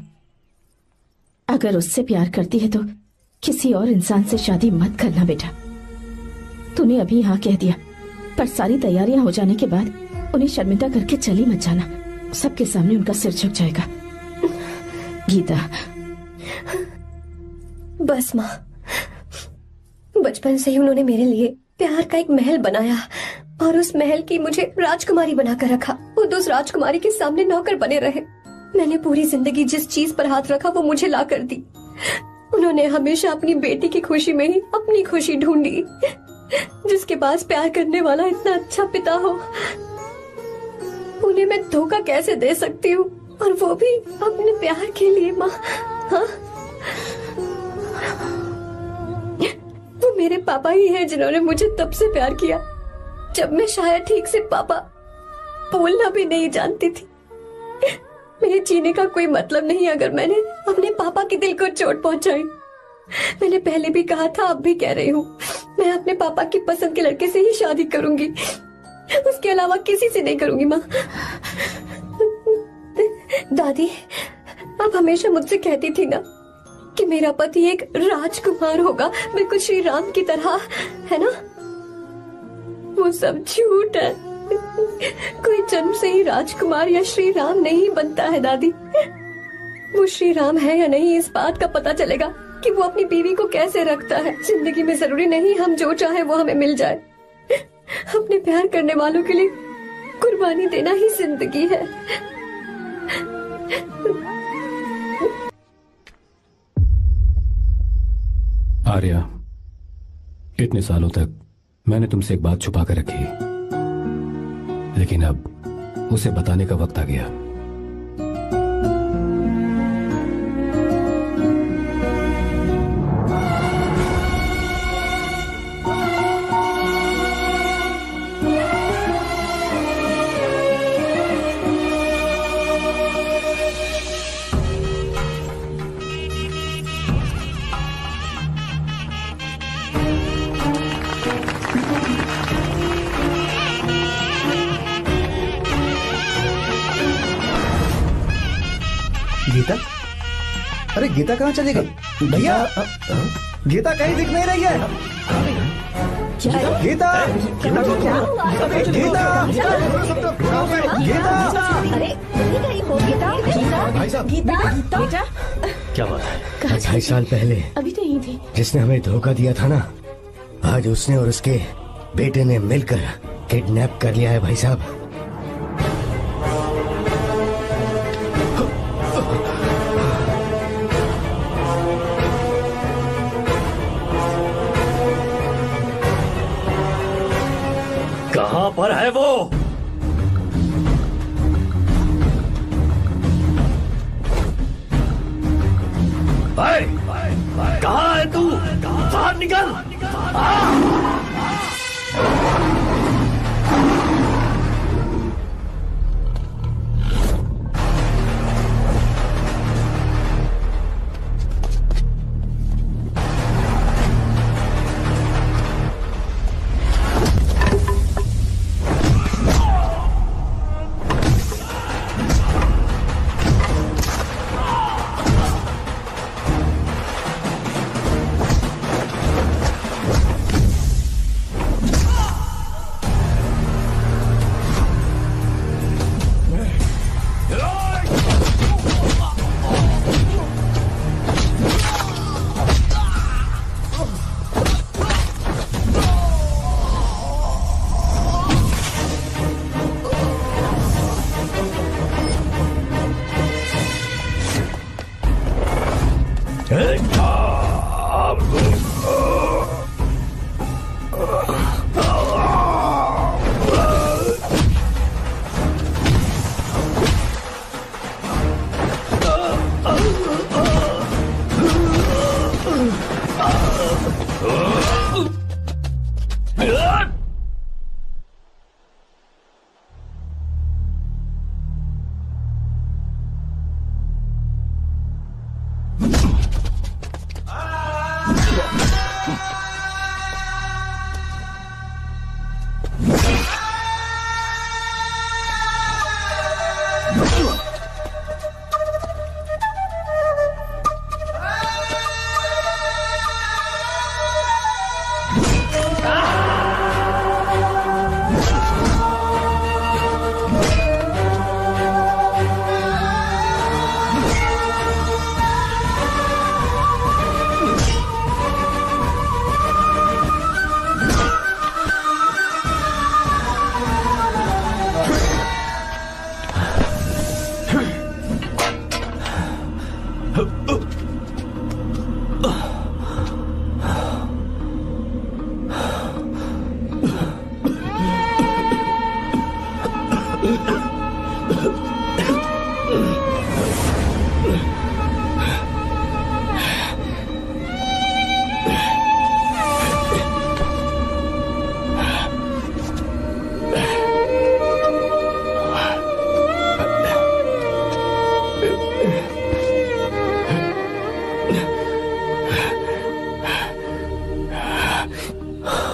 अगर उससे प्यार करती है तो किसी और इंसान से शादी मत करना बेटा। तूने अभी हाँ कह दिया, पर सारी तैयारियां हो जाने के बाद उन्हें शर्मिंदा करके चली मत जाना, सबके सामने उनका सिर झुक जाएगा। गीता। बस माँ, बचपन से ही उन्होंने मेरे लिए प्यार का एक महल बनाया और उस महल की मुझे राजकुमारी बनाकर रखा। वो उस राजकुमारी के सामने नौकर बने रहे। मैंने पूरी जिंदगी जिस चीज पर हाथ रखा वो मुझे ला कर दी। उन्होंने हमेशा अपनी बेटी की खुशी में ही अपनी खुशी ढूंढी। जिसके पास प्यार करने वाला इतना अच्छा पिता हो, उन्हें मैं धोखा कैसे दे सकती हूँ, और वो भी अपने प्यार के लिए। माँ, हाँ, वो मेरे पापा ही हैं जिन्होंने मुझे तब से प्यार किया जब मैं शायद ठीक से पापा बोलना भी नहीं जानती थी। मेरे जीने का कोई मतलब नहीं अगर मैंने अपने पापा के दिल को चोट पहुंचाई। मैंने पहले भी कहा था, अब भी कह रही हूँ, मैं अपने पापा की पसंद के लड़के से ही शादी करूंगी, उसके अलावा किसी से नहीं करूंगी। माँ, दादी, आप हमेशा मुझसे कहती थी ना कि मेरा पति एक राजकुमार होगा, बिल्कुल श्री राम की तरह, है ना? वो सब झूठ है। कोई जन्म से ही राजकुमार या श्री राम नहीं बनता है दादी। वो श्री राम है या नहीं, इस बात का पता चलेगा कि वो अपनी बीवी को कैसे रखता है। जिंदगी में जरूरी नहीं हम जो चाहे वो हमें मिल जाए। अपने प्यार करने वालों के लिए कुर्बानी देना ही जिंदगी है। आर्या, इतने सालों तक मैंने तुमसे एक बात छुपा कर रखी, लेकिन अब उसे बताने का वक्त आ गया। गीता? अरे गीता कहाँ चली गई? भैया, गीता कहीं दिख नहीं रही है। गीता, गीता, गीता, क्या बात है? 2.5 साल पहले अभी तो यही थी। जिसने हमें धोखा दिया था ना, आज उसने और उसके बेटे ने मिलकर किडनैप कर लिया है भाई साहब। कहां पर है वो? कहां है तू? बाहर निकल!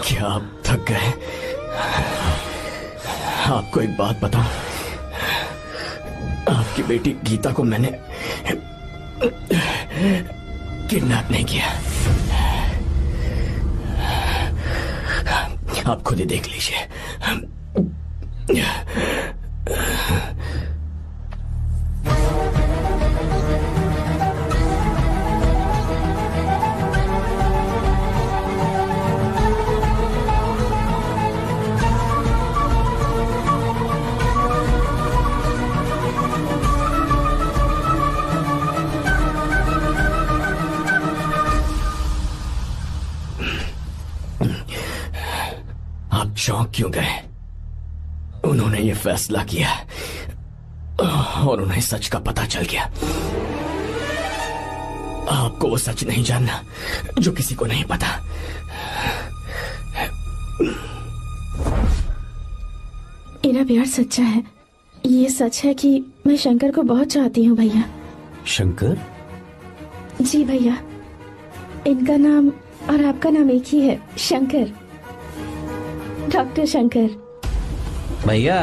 क्या आप थक गए? आपको एक बात बताऊं, आपकी बेटी गीता को मैंने किडनैप नहीं किया। आप खुद ही देख लीजिए। आप चौंक क्यों गए? उन्होंने ये फैसला किया और उन्हें सच का पता चल गया। आपको वो सच नहीं जानना जो किसी को नहीं पता। मेरा प्यार सच्चा है। ये सच है कि मैं शंकर को बहुत चाहती हूँ भैया। शंकर? जी भैया, इनका नाम और आपका नाम एक ही है, शंकर, डॉक्टर शंकर। भैया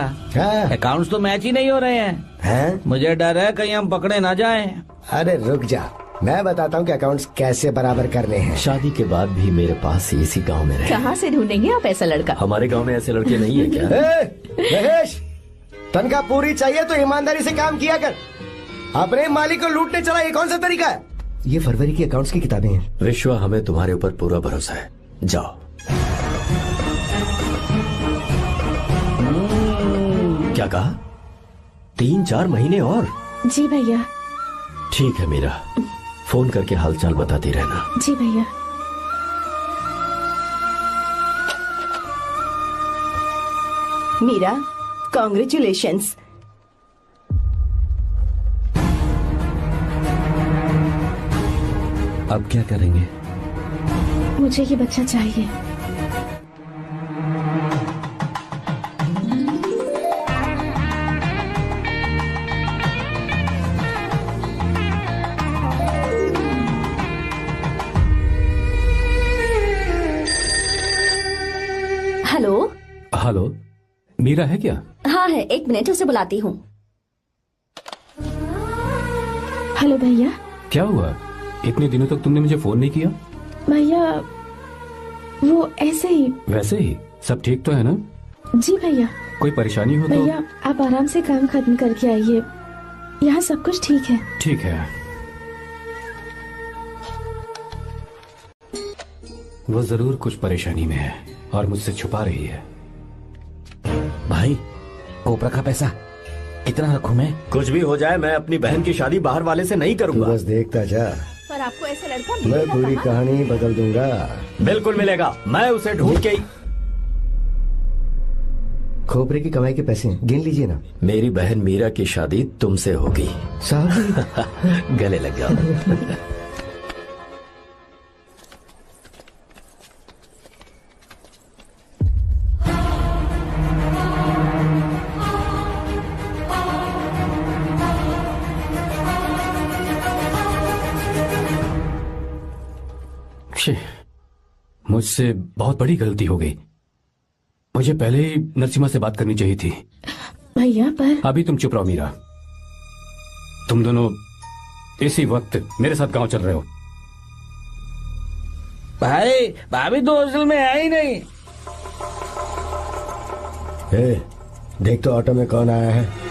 अकाउंट्स तो मैच ही नहीं हो रहे हैं। मुझे डर है कहीं हम पकड़े ना जाएं। अरे रुक जा, मैं बताता हूँ कि अकाउंट्स कैसे बराबर करने हैं। शादी के बाद भी मेरे पास इसी गांव में रहे। कहाँ से ढूंढेंगे आप ऐसा लड़का? हमारे गांव में ऐसे लड़के नहीं है क्या? महेश, तनख्वाह पूरी चाहिए तो ईमानदारी से काम किया कर। अपने मालिक को लूटने चला, ये कौन सा तरीका है? ये फरवरी की अकाउंट्स की किताबें हैं। विश्वा, हमें तुम्हारे ऊपर पूरा भरोसा है। जाओ। क्या कहा? 3-4 महीने और? जी भैया। ठीक है मीरा, फोन करके हालचाल बताती रहना। जी भैया। मीरा, कॉन्ग्रेचुलेशंस। अब क्या करेंगे? मुझे ये बच्चा चाहिए। हेलो। हेलो, मीरा है क्या? हाँ है, 1 मिनट, उसे बुलाती हूँ। हेलो भैया। क्या हुआ? इतने दिनों तक तुमने मुझे फोन नहीं किया? भैया वो ऐसे ही। वैसे ही? सब ठीक तो है ना? जी भैया। कोई परेशानी हो तो? भैया आप आराम से काम खत्म करके आइए, यहाँ सब कुछ ठीक है। ठीक है। वो जरूर कुछ परेशानी में है और मुझसे छुपा रही है। भाई, कोपरा का पैसा कितना रखूं मैं? कुछ भी हो जाए, मैं अपनी बहन की शादी बाहर वाले से नहीं करूंगा। बस देखता जा, पर आपको ऐसा लड़का मैं पूरी कहानी बदल दूंगा। बिल्कुल मिलेगा, मैं उसे ढूंढ के। खोपरे की कमाई के पैसे गिन लीजिए ना। मेरी बहन मीरा की शादी तुमसे होगी। साहब गले लग जाओ। मुझसे बहुत बड़ी गलती हो गई। मुझे पहले ही नरसिम्हा से बात करनी चाहिए थी। भैया पर अभी तुम चुप रहो मीरा। तुम दोनों इसी वक्त मेरे साथ गांव चल रहे हो। भाई, भाभी तो हॉस्टल में है ही नहीं। देख तो ऑटो में कौन आया है।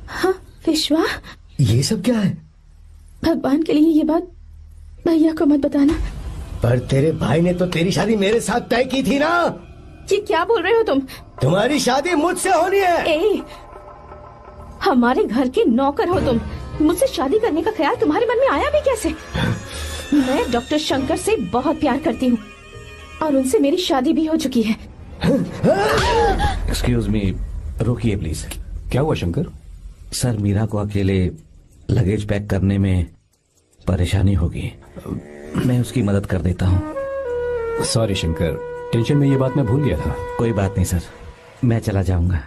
हाँ विश्वा, ये सब क्या है? भगवान के लिए ये बात भैया को मत बताना। पर तेरे भाई ने तो तेरी शादी मेरे साथ तय की थी ना। ये क्या बोल रहे हो तुम? तुम्हारी शादी मुझसे होनी है। हमारे घर के नौकर हो तुम, मुझसे शादी करने का ख्याल तुम्हारे मन में आया भी कैसे? मैं डॉक्टर शंकर से बहुत प्यार करती हूँ और उनसे मेरी शादी भी हो चुकी है। एक्सक्यूज मी, रोकिए प्लीज। क्या हुआ शंकर? सर, मीरा को अकेले लगेज पैक करने में परेशानी होगी, मैं उसकी मदद कर देता हूँ। सॉरी शंकर, टेंशन में ये बात मैं भूल गया था। कोई बात नहीं सर, मैं चला जाऊंगा।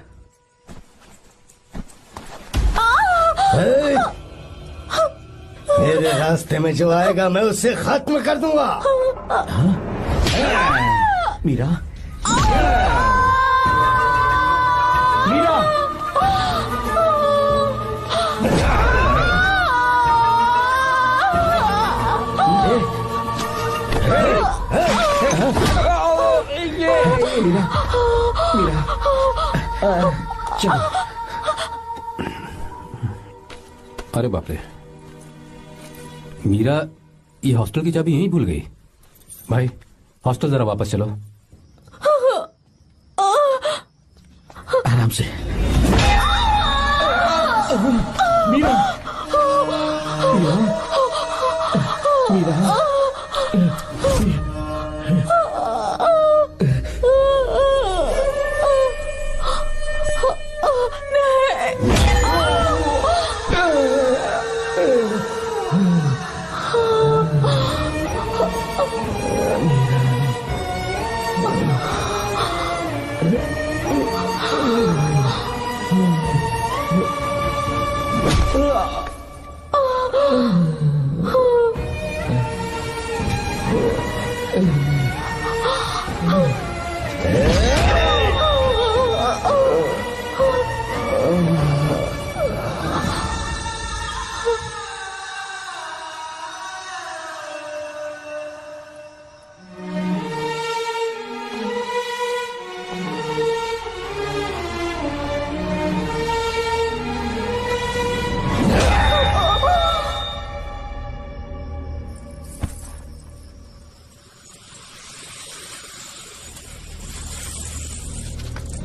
मेरे रास्ते में जो आएगा मैं उससे खत्म कर दूंगा। हाँ? मीरा, मीरा, मीरा, मीरा, चलो। अरे बाप रे, मीरा ये हॉस्टल की चाबी यहीं भूल गई। भाई हॉस्टल जरा वापस चलो। आराम से। मीरा, मीरा, मीरा,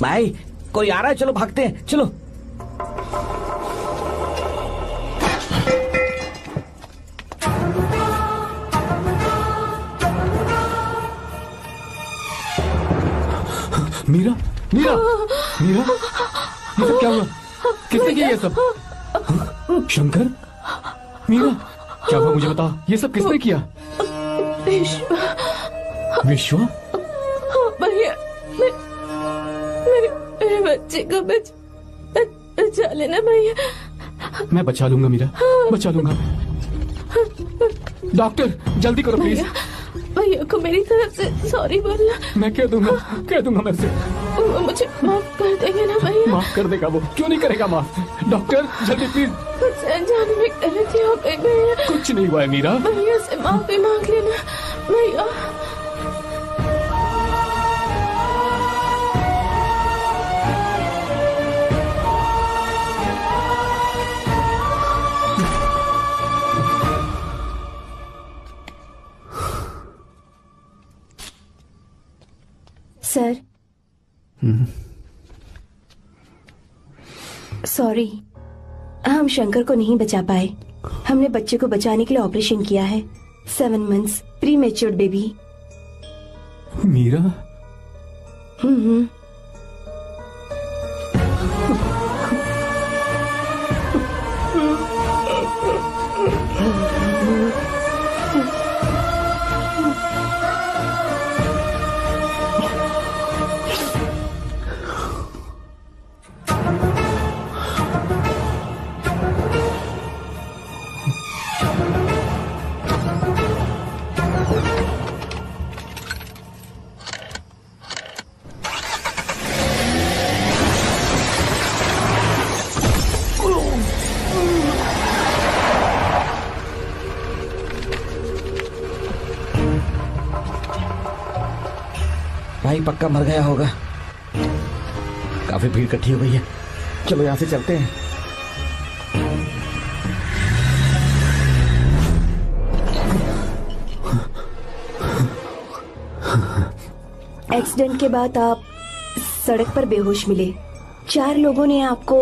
भाई कोई आ रहा है, चलो भागते हैं, चलो। मीरा, मीरा, मीरा, ये सब क्या हुआ? किसने किया ये सब? शंकर, मीरा, क्या हुआ मुझे बता, ये सब किसने किया? विश्वा? भैया, मेरे बच्चे को बचा लेना भैया। मैं बचा लूंगा मीरा, बचा लूंगा। डॉक्टर जल्दी करो प्लीज। भैया को मेरी तरफ से सॉरी बोलना। मैं कह दूंगा मैं से। मुझे माफ कर देंगे ना भैया? माफ कर देगा वो, क्यों नहीं करेगा माफ? डॉक्टर जल्दी प्लीज। मुझसे अनजाने में गलती हो गई भैया। कुछ नहीं हुआ है मीरा। भैया से माफी मांग लेना भैया। सर, सॉरी, हम शंकर को नहीं बचा पाए। हमने बच्चे को बचाने के लिए ऑपरेशन किया है। 7 months pre matured baby. Meera? भाई पक्का मर गया होगा। काफी भीड़ इकट्ठी हो गई है, चलो यहाँ से चलते हैं। एक्सीडेंट के बाद आप सड़क पर बेहोश मिले। 4 लोगों ने आपको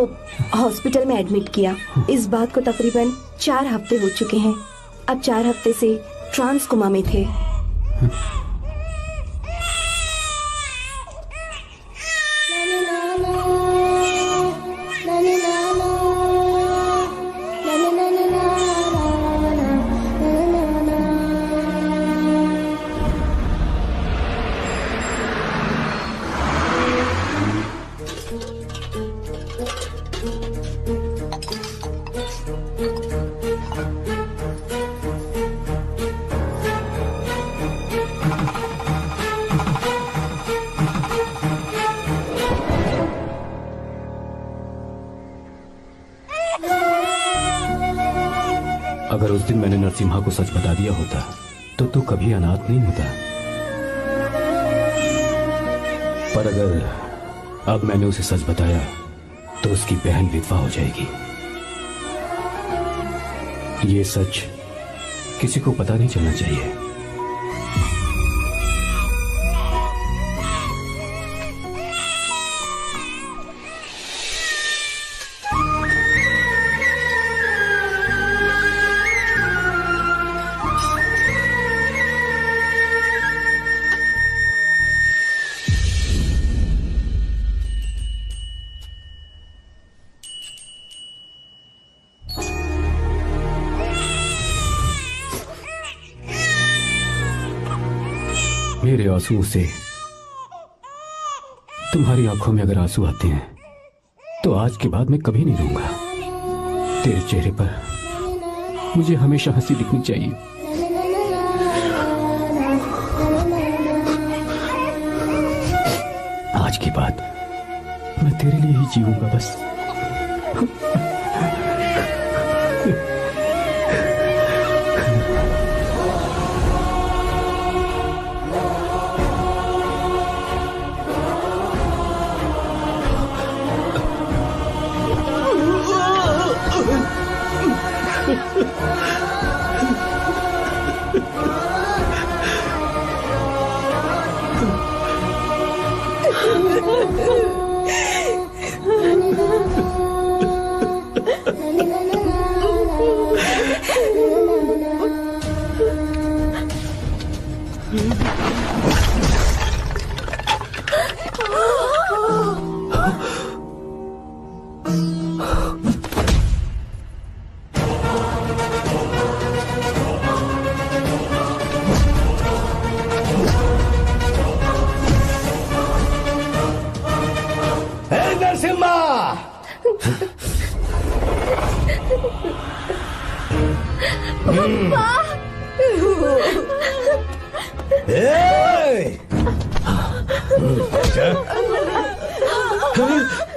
हॉस्पिटल में एडमिट किया। इस बात को तकरीबन 4 हफ्ते हो चुके हैं। अब 4 हफ्ते से ट्रांस कोमा में थे। अगर उस दिन मैंने नरसिम्हा को सच बता दिया होता तो तू कभी अनाथ नहीं होता। पर अगर अब मैंने उसे सच बताया तो उसकी बहन विधवा हो जाएगी। ये सच किसी को पता नहीं चलना चाहिए। मेरे आंसुओं से तुम्हारी आंखों में अगर आंसू आते हैं तो आज के बाद मैं कभी नहीं रोऊंगा। तेरे चेहरे पर मुझे हमेशा हंसी दिखनी चाहिए। आज के बाद मैं तेरे लिए ही जीऊंगा बस।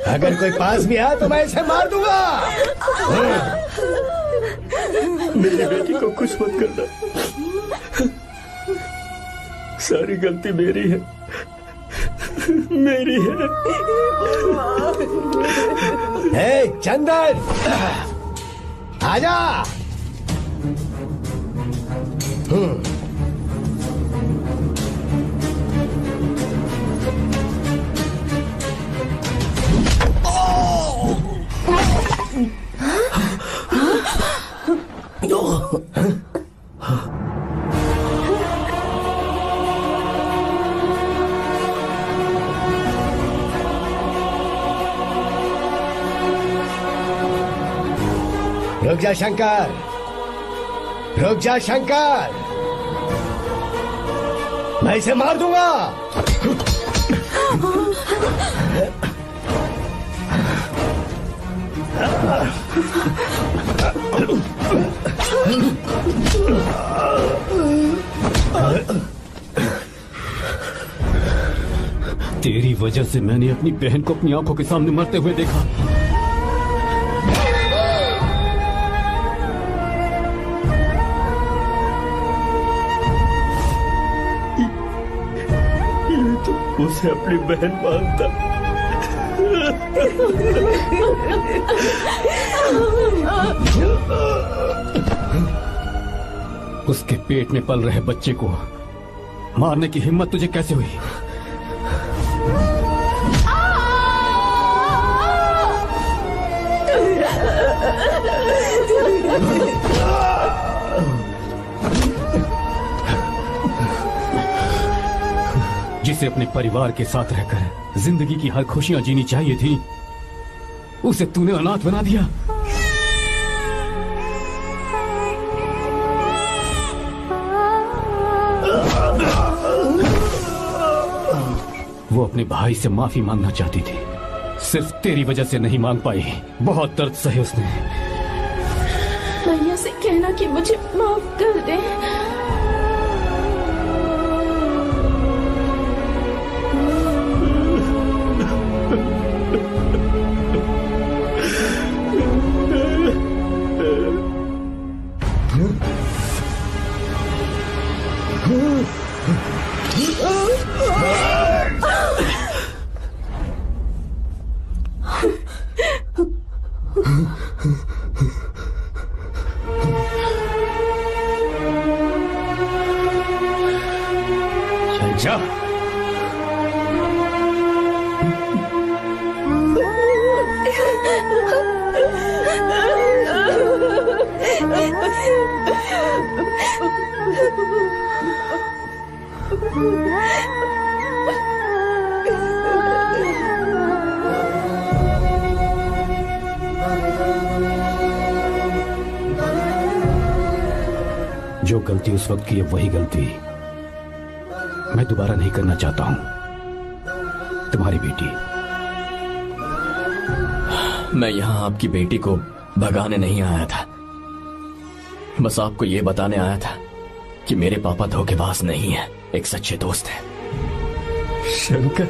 अगर कोई पास भी आया तो मैं इसे मार दूंगा। मेरी बेटी को कुछ मत करना, सारी गलती मेरी है, मेरी है। हे चंदन, आजा। रुक जा शंकर, रुक जा शंकर, मैं इसे मार दूंगा। तेरी वजह से मैंने अपनी बहन को अपनी आंखों के सामने मरते हुए देखा। उसे अपनी बहन मानता। उसके पेट में पल रहे बच्चे को मारने की हिम्मत तुझे कैसे हुई? जिसे अपने परिवार के साथ रहकर जिंदगी की हर खुशियां जीनी चाहिए थी, उसे तूने अनाथ बना दिया। वो अपने भाई से माफी मांगना चाहती थी, सिर्फ तेरी वजह से नहीं मांग पाई। बहुत दर्द सहे उसने। भैया से कहना कि मुझे माफ कर दे। चल जा। जो गलती उस वक्त की है वही गलती मैं दोबारा नहीं करना चाहता हूं। तुम्हारी बेटी। मैं यहाँ आपकी बेटी को भगाने नहीं आया था, बस आपको ये बताने आया था कि मेरे पापा धोखेबाज नहीं है, एक सच्चे दोस्त है। शंकर।